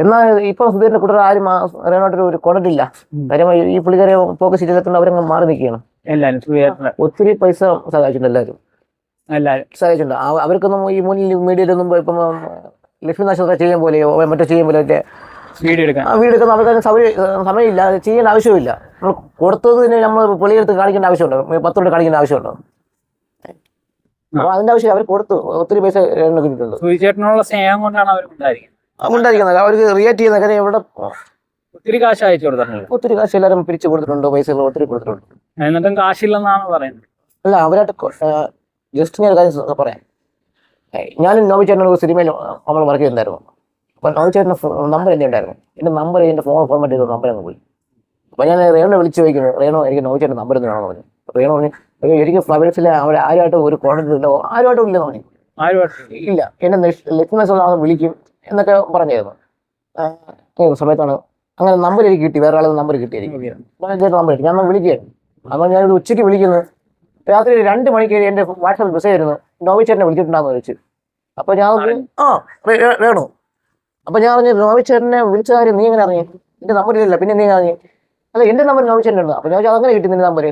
Speaker 1: എന്നാൽ ഇപ്പൊ സുധീരന്റെ കൂട്ടർ ആരും അറിയാനായിട്ടൊരു കോണ്ടക്ട് ഇല്ല. കാര്യം ഈ പുള്ളിക്കാരെ ഫോക്കസ് ചെയ്തിട്ടുണ്ട്, അവരങ്ങ് മാറി നിൽക്കുകയാണ് എല്ലാവരും. ഒത്തിരി പൈസ സഹായിച്ചിട്ടുണ്ട് എല്ലാവരും സഹായിച്ചിട്ടുണ്ട്. അവർക്കൊന്നും ഈ മുന്നിൽ മീഡിയയിലൊന്നും ഇപ്പം ലക്ഷ്മി നക്ഷത്രം ചെയ്യാൻ പോലെയോ മറ്റോ ചെയ്യാൻ പോലെ വീഡിയോ എടുക്കുന്ന അവർക്ക് സമയമില്ല, ചെയ്യേണ്ട ആവശ്യമില്ല. നമ്മൾ കൊടുത്തതിന് നമ്മൾ പൊളിയെടുത്ത് കാണിക്കേണ്ട ആവശ്യമുണ്ടോ, 10 കൊണ്ട് കാണിക്കേണ്ട ആവശ്യമുണ്ടോ? അപ്പൊ അതിന്റെ ആവശ്യം അവർ കൊടുത്തു, ഒത്തിരി പൈസ കിട്ടിയിട്ടുണ്ട്.
Speaker 2: സുധിച്ചേട്ടനുള്ള സ്നേഹം കൊണ്ടാണ് അവർ
Speaker 1: ഉണ്ടായിരിക്കുന്നത്. അവർക്ക് റിയാക്ട് ചെയ്യുന്ന കാര്യം ഇവിടെ
Speaker 2: ഒത്തിരി കാശ് അയച്ചു കൊടുത്തിട്ടുണ്ട്.
Speaker 1: ഒത്തിരി കാശ് എല്ലാവരും പിരിച്ചു കൊടുത്തിട്ടുണ്ട്, പൈസകൾ ഒത്തിരി കൊടുത്തിട്ടുണ്ട്.
Speaker 2: എന്നിട്ടും കാശില്ലെന്നാണ് പറയുന്നത്.
Speaker 1: അല്ല, അവരായിട്ട് ജസ്റ്റ് ഞാൻ ഒരു കാര്യം പറയാം. ഞാനും നോബി ചേട്ടൻ ഒരു സിനിമയിൽ നമ്മൾ വർക്ക് ചെയ്യുന്നുണ്ടായിരുന്നു. അപ്പോൾ നോബി ചേട്ടൻ്റെ നമ്പർ എൻ്റെ ഉണ്ടായിരുന്നു. എൻ്റെ നമ്പർ എൻ്റെ ഫോർമാറ്റ് ചെയ്ത നമ്പർ അങ്ങ് പോയി. അപ്പോൾ ഞാൻ റേണുവിനെ വിളിച്ച് ചോദിക്കുന്നു, റേണു എനിക്ക് നോബി ചേട്ടൻ നമ്പർ എന്ന് വേണമെന്ന് പറഞ്ഞു. റേണു പറഞ്ഞു എനിക്ക് ഫ്ലവേഴ്സിലെ അവിടെ ആരുമായിട്ട് ഒരു കോൺടാക്ട് ഇല്ല, ആരുമായിട്ടും ഇല്ലെന്ന് പറഞ്ഞു. ഇല്ല, എന്നെ ലക്ഷ്മി വിളിക്കും എന്നൊക്കെ പറഞ്ഞായിരുന്നു. സമയത്താണ് അങ്ങനെ നമ്പർ എനിക്ക് കിട്ടി, വേറെ ആളുടെ നമ്പർ കിട്ടിയായിരിക്കും. ചേട്ടൻ നമ്പർ കിട്ടി, ഞാൻ വിളിക്കുകയായിരുന്നു. അപ്പോൾ ഞാനിത് ഉച്ചയ്ക്ക് വിളിക്കുന്നു, രാത്രി 2 മണിക്ക് എൻ്റെ വാട്സാപ്പിൽ മെസ്സേജ് ആയിരുന്നു, നോബി ചേട്ടനെ വിളിച്ചിട്ടുണ്ടാന്ന് ചോദിച്ചു. അപ്പോൾ ഞാൻ വേണു. അപ്പോൾ ഞാൻ പറഞ്ഞു, നോബി ചേട്ടനെ വിളിച്ച കാര്യം നീ എങ്ങനെ അറിഞ്ഞു? എൻ്റെ നമ്പർ ഇല്ല, പിന്നെ നീ അറിഞ്ഞു? അല്ല, എൻ്റെ നമ്പർ നോബി ചേട്ടൻ ഉണ്ട്. അപ്പോൾ ഞാൻ ചോദിച്ചാൽ അങ്ങനെ കിട്ടി നിന്റെ നമ്പർ?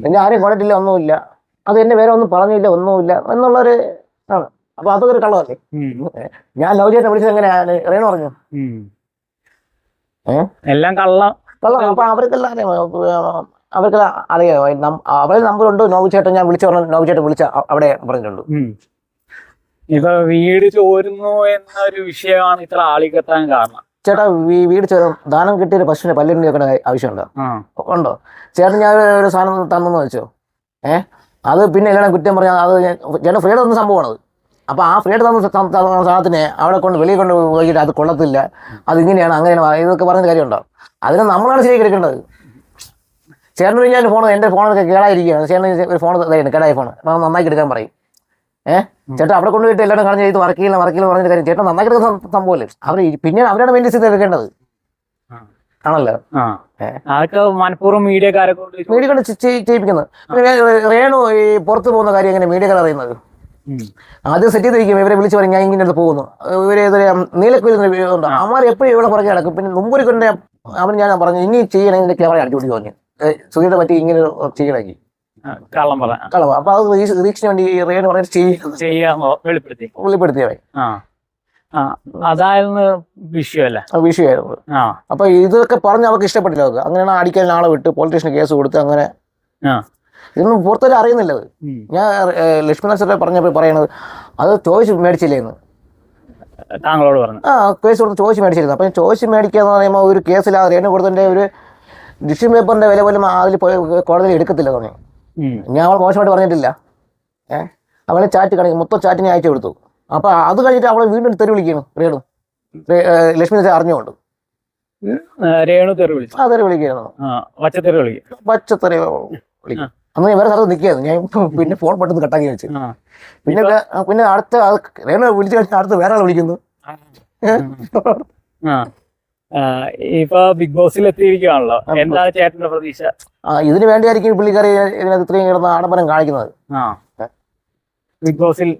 Speaker 1: എൻ്റെ ആരെയും കോൺടാക്ട് ഒന്നുമില്ല, അത് എന്നെ വേറെ ഒന്നും പറഞ്ഞില്ല, ഒന്നുമില്ല എന്നുള്ളൊരു ആണ്. അപ്പൊ അതൊക്കെ ഒരു കള്ളമല്ലേ? ഞാൻ നോബി ചേട്ടനെ വിളിച്ചത് എങ്ങനെയാണ് റേണു പറഞ്ഞു?
Speaker 2: എല്ലാം കള്ളം.
Speaker 1: അപ്പൊ അവർക്കെല്ലാം അറിയാം, അവരുടെ നമ്പറുണ്ട്. നോബി ചേട്ടൻ ഞാൻ വിളിച്ചു പറഞ്ഞു, നോബി ചേട്ടൻ വിളിച്ച അവിടെ പറഞ്ഞിട്ടുണ്ട്.
Speaker 2: ഇപ്പൊ വീട് ചോരുന്നു എന്നൊരു വിഷയമാണ് ഇത്ര ആളിക്കെത്താൻ കാരണം.
Speaker 1: ചേട്ടാ, വീട് ചോരും ദാനം കിട്ടിയൊരു പശുവിനെ പല്ലിന് വെക്കേണ്ട ആവശ്യമുണ്ടോ? ഉണ്ടോ? ചേട്ടൻ ഞാൻ ഒരു സാധനം തന്നെന്ന് വെച്ചോ, അത് പിന്നെ എല്ലാം കുറ്റം പറഞ്ഞാൽ അത് ചേട്ടൻ ഫ്രീഡ് തന്ന സംഭവമാണത്. അപ്പൊ ആ ഫ്രീഡ് തന്ന സാധനത്തിനെ അവിടെ കൊണ്ട് വെളിയിൽ കൊണ്ട് പോയിട്ട് അത് കൊള്ളത്തില്ല, അതിങ്ങനെയാണ് അങ്ങനെയാണ് ഇതൊക്കെ പറഞ്ഞ കാര്യമുണ്ടോ? അതിനെ നമ്മളാണ് ശരിയാക്കി എടുക്കേണ്ടത്. ചേട്ടന് ഞാൻ ഫോൺ, എൻ്റെ ഫോണൊക്കെ കേടായിരിക്കുകയാണ്, ചേട്ടൻ ഒരു ഫോൺ കേടായ ഫോൺ നന്നാക്കി എടുക്കാൻ പറയും. ചേട്ടൻ അവിടെ കൊണ്ടുപോയിട്ട് എല്ലാവരും കളഞ്ഞ് ഇത് വർക്കില്ല പറഞ്ഞ കാര്യം ചേട്ടൻ നന്നാക്കി എടുക്കുന്ന സംഭവമല്ലേ? അവർ പിന്നെ അവരാണ് മെയിൻറ്റെയിൻ ചെയ്ത് എടുക്കേണ്ടത് ആണല്ലോ.
Speaker 2: അതൊക്കെ മനഃപൂർവ്വം മീഡിയക്കാരെ കൊണ്ട്
Speaker 1: ചെയ്യിപ്പിക്കുന്നത്. റേണു ഈ പുറത്ത് പോകുന്ന കാര്യം എങ്ങനെ മീഡിയക്കാർ അറിയുന്നത്? ആദ്യം സെറ്റ് ചെയ്തിരിക്കും, ഇവരെ വിളിച്ച് പറയും ഞാൻ ഇങ്ങനെ പോകുന്നു, ഇവരെ നീലക്കുയിൽ അമ്മാർ എപ്പോഴും ഇവിടെ പുറകെ കിടക്കും. പിന്നെ മുമ്പൊരു കൊണ്ട് അവൻ ഞാൻ പറഞ്ഞു ഇനി ചെയ്യണമെങ്കിൽ ക്യാമറ അടിച്ചുകൂടി തോന്നി സുഖിയുടെ പറ്റി ഇങ്ങനെ ചെയ്യണമെങ്കിൽ കള്ളം. അപ്പൊ അത് റീച്ചിന് വേണ്ടി റേണു വെളിപ്പെടുത്തിയവ
Speaker 2: അതായിരുന്നു
Speaker 1: വിഷയമായിരുന്നു. അപ്പൊ ഇതൊക്കെ പറഞ്ഞ് അവർക്ക് ഇഷ്ടപ്പെട്ടില്ല. അങ്ങനെയാണ് അടിക്കാൻ ആളെ വിട്ട് പോലീസ് സ്റ്റേഷനിൽ കേസ് കൊടുത്ത് അങ്ങനെ ഇതൊന്നും പുറത്തൊരു അറിയുന്നില്ല. അത് ഞാൻ ലക്ഷ്മി നക്ഷത്ര പറഞ്ഞപ്പോൾ പറയണത് അത് ചോയ്സ് മേടിച്ചില്ലേന്ന്
Speaker 2: താങ്കളോട് പറഞ്ഞു.
Speaker 1: കേസ് കൊടുത്ത് ചോയ്സ് മേടിച്ചിരുന്നു. അപ്പം ചോയ്സ് മേടിക്കുക എന്ന് പറയുമ്പോൾ ഒരു കേസിൽ ആ റേണു കൊടുത്തതിൻ്റെ ഒരു ഡിഷ്യൻ പേപ്പറിൻ്റെ വില പോലും അതിൽ കോടതിയിൽ എടുക്കത്തില്ല തോന്നി. ഞാൻ അവൾ മോശമായിട്ട് പറഞ്ഞിട്ടില്ല. അവളെ ചാറ്റ് കാണിക്കും, മൊത്തം ചാറ്റിനെ അയച്ചു കൊടുത്തു. അപ്പോൾ അത് കഴിഞ്ഞിട്ട് അവളെ വീണ്ടും തെറി വിളിക്കണം റേണു, ലക്ഷ്മി നക്ഷത്ര അറിഞ്ഞുകൊണ്ട്
Speaker 2: രേണു തെറി വിളിച്ചു.
Speaker 1: തെറി വിളിക്കുന്നു, പച്ചത്തെറി വിളിക്കും. അന്ന് ഞാൻ വേറെ സ്ഥലത്ത് നിൽക്കുകയായിരുന്നു. ഞാൻ പിന്നെ ഫോൺ പെട്ടെന്ന് കട്ടാക്കി വെച്ചു. പിന്നെ അടുത്ത റേണു വിളിച്ചു കഴിഞ്ഞാൽ അടുത്ത് വേറെ ആൾ വിളിക്കുന്നു.
Speaker 2: ഇപ്പൊ ബിഗ് ബോസിൽ എത്തിയിരിക്കുകയാണല്ലോ, എന്താണ് ചേട്ടന്റെ പ്രതീക്ഷ?
Speaker 1: ഇതിനു വേണ്ടിയായിരിക്കും പുള്ളിക്കാരി ഇതിനകത്ത് ഇത്രയും കിടന്ന ആഡംബരം കാണിക്കുന്നത്
Speaker 2: ബിഗ് ബോസിൽ.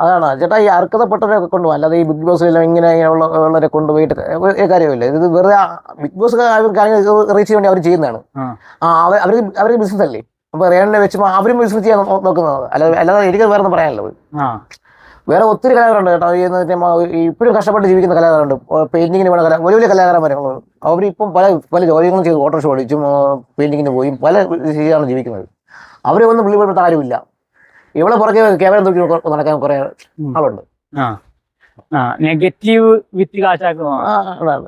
Speaker 1: അതാണ് ചേട്ടാ, ഈ അർഹതപ്പെട്ടവരൊക്കെ കൊണ്ടുപോകും, അല്ലാതെ ഈ ബിഗ് ബോസിലെല്ലാം ഇങ്ങനെ ഉള്ളവരെ കൊണ്ടുപോയിട്ട് കാര്യമില്ല. ഇത് വെറുതെ ബിഗ് ബോസ് റീച്ച് വേണ്ടി അവർ ചെയ്യുന്നതാണ്. അവർക്ക് ബിസിനസ് അല്ലേ. അപ്പൊ റേണിനെ വെച്ച് അവരും ബിസിനസ് ചെയ്യാൻ നോക്കുന്നത്, അല്ലാതെ എനിക്ക് വേറെ ഒന്നും പറയാനുള്ളത്. വേറെ ഒത്തിരി കലാകാരുണ്ട് കേട്ടോ. ഇപ്പോഴും കഷ്ടപ്പെട്ട് ജീവിക്കുന്ന കലാകാരുണ്ട്, പെയിന്റിങ്ങിന് വേണ്ട വലിയ കലാകാരന്മാരുണ്ട്. അവരിപ്പം പല ജോലികളും ചെയ്ത് ഓട്ടോറിക്ഷ ഓടിച്ചും പെയിന്റിങ്ങിന് പോയും പല രീതിയിലാണ് ജീവിക്കുന്നത്. അവരെ ഒന്നും വിളിപ്പെടുത്ത കാര്യമില്ല. ഇവിടെ പുറകെ ക്യാമറ നോക്കി നടക്കാൻ കുറെ ആളുണ്ട്.
Speaker 2: നെഗറ്റീവ് വിത്ത് കാശാക്കുന്നത്.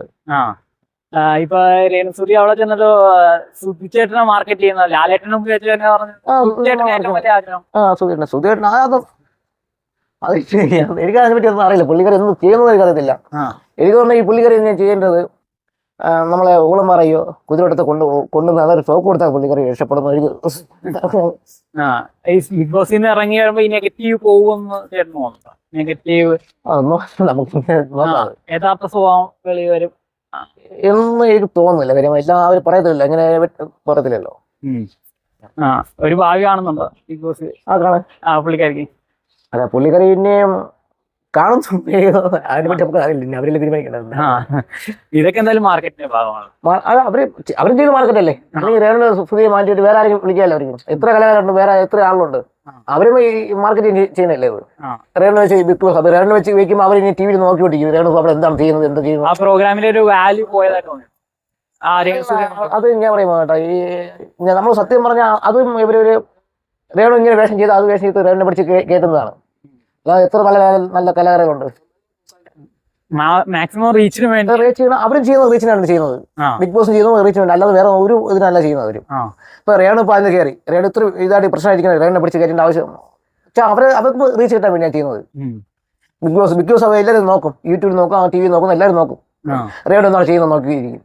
Speaker 2: ഇപ്പൊ രേണുസുതി അവിടെ ചെന്നിട്ട് സുധിച്ചേട്ടനെ മാർക്കറ്റ് ചെയ്യുന്ന ലാലേട്ടനും
Speaker 1: സുധിയേട്ടൻ അത് എനിക്ക് അതിനെ പറ്റി ഒന്നും അറിയില്ല. പുള്ളിക്കാരി ഒന്നും ചെയ്യുന്നത് എനിക്കറിയത്തില്ല. എനിക്ക് പറഞ്ഞാൽ ഈ പുള്ളിക്കാരി ഞാൻ ചെയ്യേണ്ടത് നമ്മളെ ഊളം പറയോ കുതിരവട്ടത്തെ കൊണ്ടുവന്ന് അതൊരു ഷോക്ക് കൊടുത്താൽ പുള്ളിക്കാരി രക്ഷപ്പെടുന്ന ഒരു
Speaker 2: ബിഗ് ബോസിൽ നിന്ന് ഇറങ്ങി വരുമ്പോ ഈ നെഗറ്റീവ് പോകുമെന്ന് ചേട്ടൻ തോന്നുന്നു. നെഗറ്റീവ്
Speaker 1: അതൊന്നും നമുക്ക് നോക്കാം.
Speaker 2: യഥാർത്ഥ സ്വഭാവം വെളി വരും
Speaker 1: എന്നും എനിക്ക് തോന്നുന്നില്ല. കാര്യം എല്ലാവരും പറയത്തില്ല, എങ്ങനെ പറയത്തില്ലല്ലോ.
Speaker 2: ഒരു ഭാവി കാണുന്നുണ്ടോ ബിഗ് ബോസ്?
Speaker 1: കാണാൻ
Speaker 2: പുള്ളിക്കാരിക്ക്
Speaker 1: അതെ, പുള്ളിക്കാരി പിന്നെയും കാണുന്നു. അതിനെ പറ്റി നമുക്ക് അറിയില്ല, അവരെല്ലാം തീരുമാനിക്കേണ്ടത്.
Speaker 2: ഇതൊക്കെ എന്തായാലും മാർക്കറ്റിന്റെ ഭാഗമാണ്.
Speaker 1: അവരും ചെയ്ത് മാർക്കറ്റ് അല്ലേ. അല്ലെങ്കിൽ രേണു സുധിയെ മാറ്റിയിട്ട് വേറെ ആരെങ്കിലും വിളിക്കാമല്ലോ. അവർക്ക് എത്ര കലാകാരുണ്ട്, വേറെ എത്ര ആളുണ്ട്, അവരും ഈ മാർക്കറ്റിംഗ് ചെയ്യുന്നല്ലേ. രേണു വെച്ച് ബിഗ് ബോസ്, അത് രേണു വെച്ച് വെക്കുമ്പോൾ അവർ ഇനി ടി വിയിൽ നോക്കിക്കൊണ്ടിരിക്കും രേണു അവിടെ എന്താണ് ചെയ്യുന്നത്, എന്താ ചെയ്യുന്നത്.
Speaker 2: ആ പ്രോഗ്രാമിന്റെ ഒരു വാല്യൂ പോയതായിട്ട്
Speaker 1: അത് ഞാൻ പറയുമ്പോ കേട്ടോ, ഈ നമ്മൾ സത്യം പറഞ്ഞാൽ അതും ഇവരൊരു രേണു ഇങ്ങനെ വേഷം ചെയ്ത് അത് വേഷം ചെയ്ത് രേണുനെ പിടിച്ച് കയറ്റുന്നതാണ്. അല്ലാതെ എത്ര നല്ല കലാകാരങ്ങളുണ്ട്.
Speaker 2: മാക്സിമം റീച്ചിന് വേണ്ടി
Speaker 1: അവരും ചെയ്യുന്നത് റീച്ചിനാണ് ചെയ്യുന്നത്. ബിഗ് ബോസ് ചെയ്യുന്നത് റീച്ചിന് വേണ്ടി, അല്ലാതെ വേറെ ഒരു ഇതിനല്ല ചെയ്യുന്നത് അവരും. ഇപ്പൊ രേണു ഇപ്പൊ അതിന് കയറി, രേണു ഇത്ര ഇതായിട്ട് പ്രശ്നമായിരിക്കുന്നത് രേണുനെ പിടിച്ച് കയറ്റേണ്ട ആവശ്യം അവർക്ക് റീച്ച് കിട്ടാൻ വേണ്ടിയാണ് ചെയ്യുന്നത്. ബിഗ് ബോസ് അവ എല്ലാവരും നോക്കും, യൂട്യൂബിൽ നോക്കും, ടി വി നോക്കും, എല്ലാവരും നോക്കും. രേണു എന്താണ് ചെയ്യുന്നത് നോക്കിയിരിക്കും.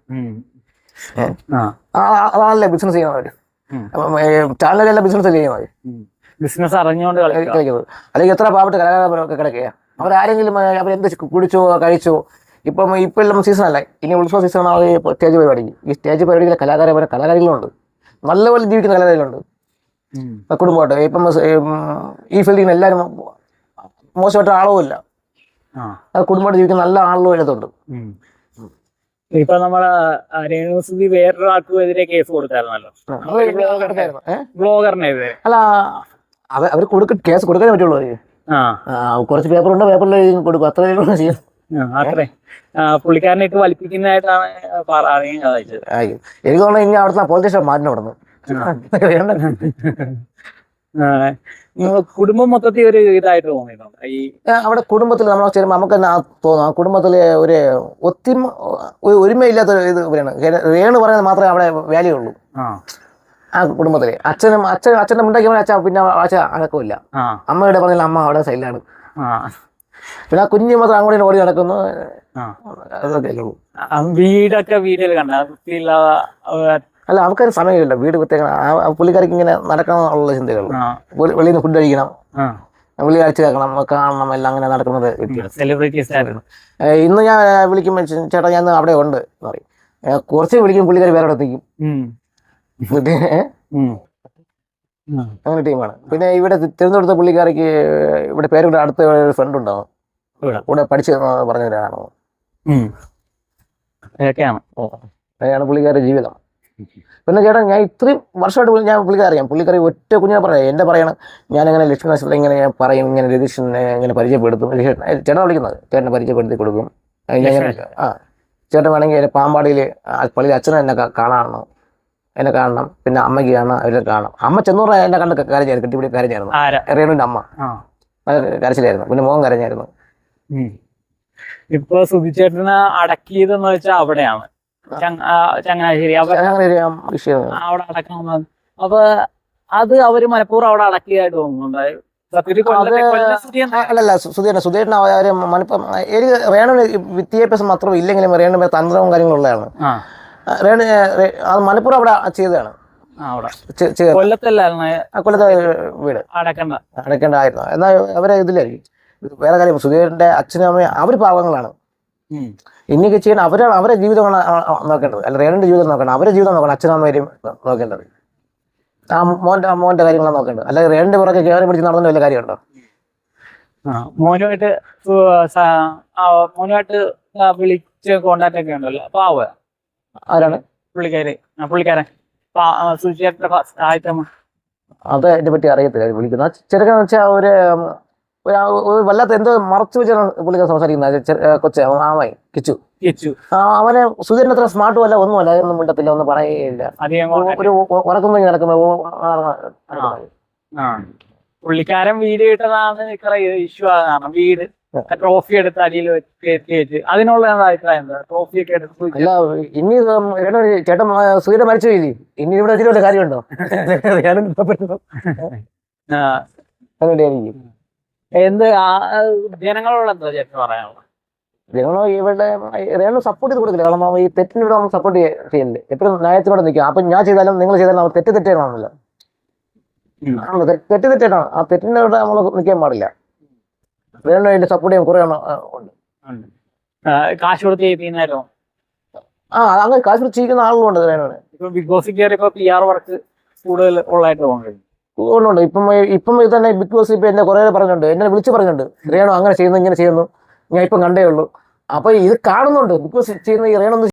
Speaker 1: അതാണല്ലേ ബിസിനസ് ചെയ്യുന്നവര്. ചാനലിലെല്ലാം ബിസിനസ് ചെയ്യുന്നത്,
Speaker 2: ബിസിനസ് അറിഞ്ഞുകൊണ്ട്
Speaker 1: കളിക്കുന്നത്. അല്ലെങ്കിൽ എത്ര പാവപ്പെട്ട കലാകാരന്മാരൊക്കെ കിടക്കുക. അവരാരെങ്കിലും അവരെന്ത് കുടിച്ചോ കഴിച്ചോ. ഇപ്പം സീസൺ അല്ല, ഇനി ഉത്സവ സീസൺ സ്റ്റേജ് പരിപാടിക്ക്. ഈ സ്റ്റേജ് പരിപാടിയിലെ കലാകാരികളുണ്ട്, നല്ലപോലെ ജീവിക്കുന്ന കലാകാരികളുണ്ട്. കുടുംബമായിട്ട് ഇപ്പം ഈ ഫീൽഡിൽ എല്ലാവരും മോശമായിട്ട് ആളുമില്ല, കുടുംബമായിട്ട് ജീവിക്കുന്ന നല്ല ആളുകളും അതിനകത്തുണ്ട്.
Speaker 2: ഇപ്പൊ നമ്മളെ രേണുസുതി വേറൊരാൾക്കെതിരെ കേസ് കൊടുത്തായിരുന്നല്ലോ, ബ്ലോഗറിനെതിരെ.
Speaker 1: അല്ല, അവർ കേസ് കൊടുക്കാനേ പറ്റുള്ളൂ. കുറച്ച് പേപ്പറുണ്ട്, പേപ്പറിൽ എഴുതി കൊടുക്കും, അത്ര ചെയ്യും.
Speaker 2: അത്രേ പുള്ളിക്കാരനായിട്ട് വലിപ്പിക്കുന്നതായിട്ടാണ്
Speaker 1: എനിക്ക് തോന്നുന്നത് ഇനി അവിടുത്തെ പോലീസ് സ്റ്റേഷൻ മാറ്റണം അവിടുന്ന്.
Speaker 2: കുടുംബം മൊത്തത്തിൽ ഒരു ഇതായിട്ട് തോന്നിയിട്ടുണ്ട്. ഈ
Speaker 1: അവിടെ കുടുംബത്തിൽ നമ്മൾ ചേരുമ്പോൾ നമുക്ക് തന്നെ തോന്നും, ആ കുടുംബത്തില് ഒരു ഒരുമയില്ലാത്ത ഇത് ഇവരാണ്. രേണു പറയുന്നത് മാത്രമേ അവിടെ വാല്യൂ ഉള്ളൂ ആ കുടുംബത്തില്. അച്ഛനെ ഉണ്ടാക്കി അച്ഛൻ പിന്നെ അച്ഛൻ അടക്കമില്ല. അമ്മയുടെ പറഞ്ഞാൽ അമ്മ അവിടെ സൈഡിലാണ്. പിന്നെ ആ കുഞ്ഞു മാത്രം അങ്ങോട്ട് ഓടി നടക്കുന്നു. അതൊക്കെ ഉള്ളൂ.
Speaker 2: വീടൊക്കെ വീഡിയോയിൽ കണ്ട
Speaker 1: അല്ല, അവർക്ക് സമയമില്ല വീട് പ്രത്യേകം. പുള്ളിക്കാർക്ക് ഇങ്ങനെ നടക്കണമെന്നുള്ള ചിന്തകളുള്ളൂ. വെളിയിൽ നിന്ന് ഫുഡ് കഴിക്കണം, വിളി അടിച്ചു കേൾക്കണം, കാണണം, എല്ലാം അങ്ങനെ നടക്കുന്നത്. ഇന്ന് ഞാൻ വിളിക്കുമ്പോൾ ചേട്ടാ ഞാൻ അവിടെ ഉണ്ട് എന്ന് പറയും. കുറച്ച് വിളിക്കും, പുള്ളിക്കാർ വേറെ എത്തിക്കും. അങ്ങനെ ടീമാണ്. പിന്നെ ഇവിടെ തിരുവനന്തപുരത്തെ പുള്ളിക്കാർക്ക് ഇവിടെ പേരുടെ അടുത്ത ഒരു ഫ്രണ്ട് ഉണ്ടാവും, ഇവിടെ പഠിച്ചു പറഞ്ഞവരാണോ. അതാണ് പുള്ളിക്കാരുടെ ജീവിതം. പിന്നെ ചേട്ടാ ഞാൻ ഇത്രയും വർഷമായിട്ട് ഞാൻ പുള്ളിക്കാരെ അറിയാം. പുള്ളിക്കാരി ഒറ്റ കുഞ്ഞിനെ പറയാം, എന്റെ പറയണം ഞാനങ്ങനെ ലക്ഷ്മി നക്ഷത്രം ഇങ്ങനെ പറയും, ഇങ്ങനെ രതീഷിനെ ഇങ്ങനെ പരിചയപ്പെടുത്തും. ചേട്ടൻ വിളിക്കുന്നത്, ചേട്ടനെ പരിചയപ്പെടുത്തി കൊടുക്കും. ചേട്ടൻ വേണമെങ്കിൽ പാമ്പാടിയിൽ പള്ളിയിൽ അച്ഛനെ എന്നെ കാണണം, പിന്നെ അമ്മയ്ക്ക് കാണണം, അവരെ കാണണം. അമ്മ ചെന്നൂറ് എന്നെ കണ്ട് കരഞ്ഞായിരുന്നു, കെട്ടിപ്പിടി കരഞ്ഞായിരുന്നു. രേണുവിന്റെ അമ്മ കരച്ചിലായിരുന്നു, പിന്നെ മോൻ കരഞ്ഞായിരുന്നു.
Speaker 2: ഇപ്പൊ സുധിച്ചേട്ടനെ അടക്കിയതെന്ന് വെച്ചാൽ അവിടെയാണ്, ചങ്ങനാശ്ശേരി അവിടെ അടക്കണം. അപ്പൊ അത് അവര് മനഃപൂർവ്വം അവിടെ അടക്കിയതായിട്ട് തോന്നുന്നുണ്ട്.
Speaker 1: അല്ലല്ല, സുധീരൻ അവര് രേണുവിന് വിദ്യാഭ്യാസം മാത്രം ഇല്ലെങ്കിലും രേണു തന്ത്രവും കാര്യങ്ങളും ഉള്ളതാണ്. രേണു അത് മനഃപൂർവ്വം അവിടെ ചെയ്തതാണ്. കൊല്ലത്തെ വീട് അടക്കേണ്ടായിരുന്നു. എന്നാൽ അവരെ ഇതിലായിരിക്കും. വേറെ കാര്യം, സുധീരന്റെ അച്ഛനും അമ്മയും അവർ പാവങ്ങളാണ്. ഇനിയൊക്കെ ചെയ്യണം അവരെ ജീവിതമാണ് നോക്കേണ്ടത്, അല്ല രേണുവിന്റെ ജീവിതം നോക്കണം, അവരെ ജീവിതം നോക്കണം, അച്ഛനും അമ്മയും നോക്കേണ്ടത്. ആ മോന്റെ കാര്യങ്ങളാണ് നോക്കേണ്ടത്, അല്ല രേണുവിന്റെ പുറകെ കയറി പിടിച്ച് നടന്ന വല്ല കാര്യമുണ്ടോ.
Speaker 2: മോനുമായിട്ട് വിളിച്ച് കോണ്ടാക്ട് ഒക്കെ ഉണ്ടല്ലോ. അപ്പൊ
Speaker 1: ആരാണ്
Speaker 2: പുള്ളിക്കാരൻ
Speaker 1: അത് എന്നെ പറ്റി അറിയത്തില്ല. വിളിക്കുന്ന ചെറുക്കെന്ന് വെച്ചാൽ ഒരു വല്ലാത്ത എന്തോ മറച്ചു വെച്ചാണ് പുള്ളിക്കാരൻ സംസാരിക്കുന്നത്. ആമായി കിച്ചു അവനെ സുധീരൻ അത്ര സ്മാർട്ടും അല്ല, ഒന്നുമല്ല, അതൊന്നും മിണ്ടത്തില്ല, ഒന്നും പറയില്ല. ഒരു ഉറക്കം നടക്കുമ്പോ
Speaker 2: പുള്ളിക്കാരൻ വീഡിയോ ഇട്ടതാണ് ഇഷ്യൂ ആണ്. വീട് ട്രോഫി എടുത്ത് അടിയിൽ വെച്ച് അതിനുള്ള അഭിപ്രായം എന്താ? ട്രോഫി ഒക്കെ എടുത്ത്
Speaker 1: അല്ല, ഇനി ചേട്ടൻ സുധീരൻ മരിച്ചു പോയില്ലേ, ഇനി ഇവിടെ വെച്ചിട്ട് വല്ല കാര്യമുണ്ടോ?
Speaker 2: എന്ത് ജനങ്ങളോട് എന്താ ചേട്ടൻ പറയാനുള്ളത്?
Speaker 1: രേണു ഇവിടെ രേണു സപ്പോർട്ട് ചെയ്ത് കൊടുക്കില്ല. കാരണം അവൻ ഈ തെറ്റിനോട് നമ്മൾ സപ്പോർട്ട് ചെയ്യില്ല. എപ്പോഴും ന്യായത്തിനോട് നിൽക്കുക. അപ്പൊ ഞാൻ ചെയ്താലും നിങ്ങൾ ചെയ്താലും അവർ തെറ്റാണല്ലോ. തെറ്റാണ്. ആ തെറ്റിനോട് നമ്മൾ നിൽക്കാൻ പാടില്ല. രേണു അതിന്റെ സപ്പോർട്ട് ചെയ്യാൻ കുറെ ഉണ്ട്.
Speaker 2: കാശ് കൊടുത്ത് ചെയ്യുന്നതായിരുന്നു.
Speaker 1: അങ്ങനെ കാശ് കൊടുത്ത് ചെയ്യുന്ന ആളുകളുണ്ട് രേണുവിന്.
Speaker 2: ഇപ്പൊ ബിഗ് ബോസ് കയറിയപ്പോ PR വർക്ക് കൂടുതൽ ഉള്ളതായിട്ട് തോന്നുന്നുണ്ട്.
Speaker 1: ഉണ്ട്. ഇപ്പം ഇത് തന്നെ ബിഗ് ബോസ് ഇപ്പൊ എന്നെ കുറെ പറഞ്ഞിട്ടുണ്ട്, എന്നെ വിളിച്ച് പറഞ്ഞിട്ടുണ്ട്, രേണു അങ്ങനെ ചെയ്യുന്നു ഇങ്ങനെ ചെയ്യുന്നു, ഞാൻ ഇപ്പം കണ്ടേ ഉള്ളൂ. അപ്പൊ ഇത് കാണുന്നുണ്ട് ബിഗ് ബോസ് ചെയ്യുന്ന ഈ രേണു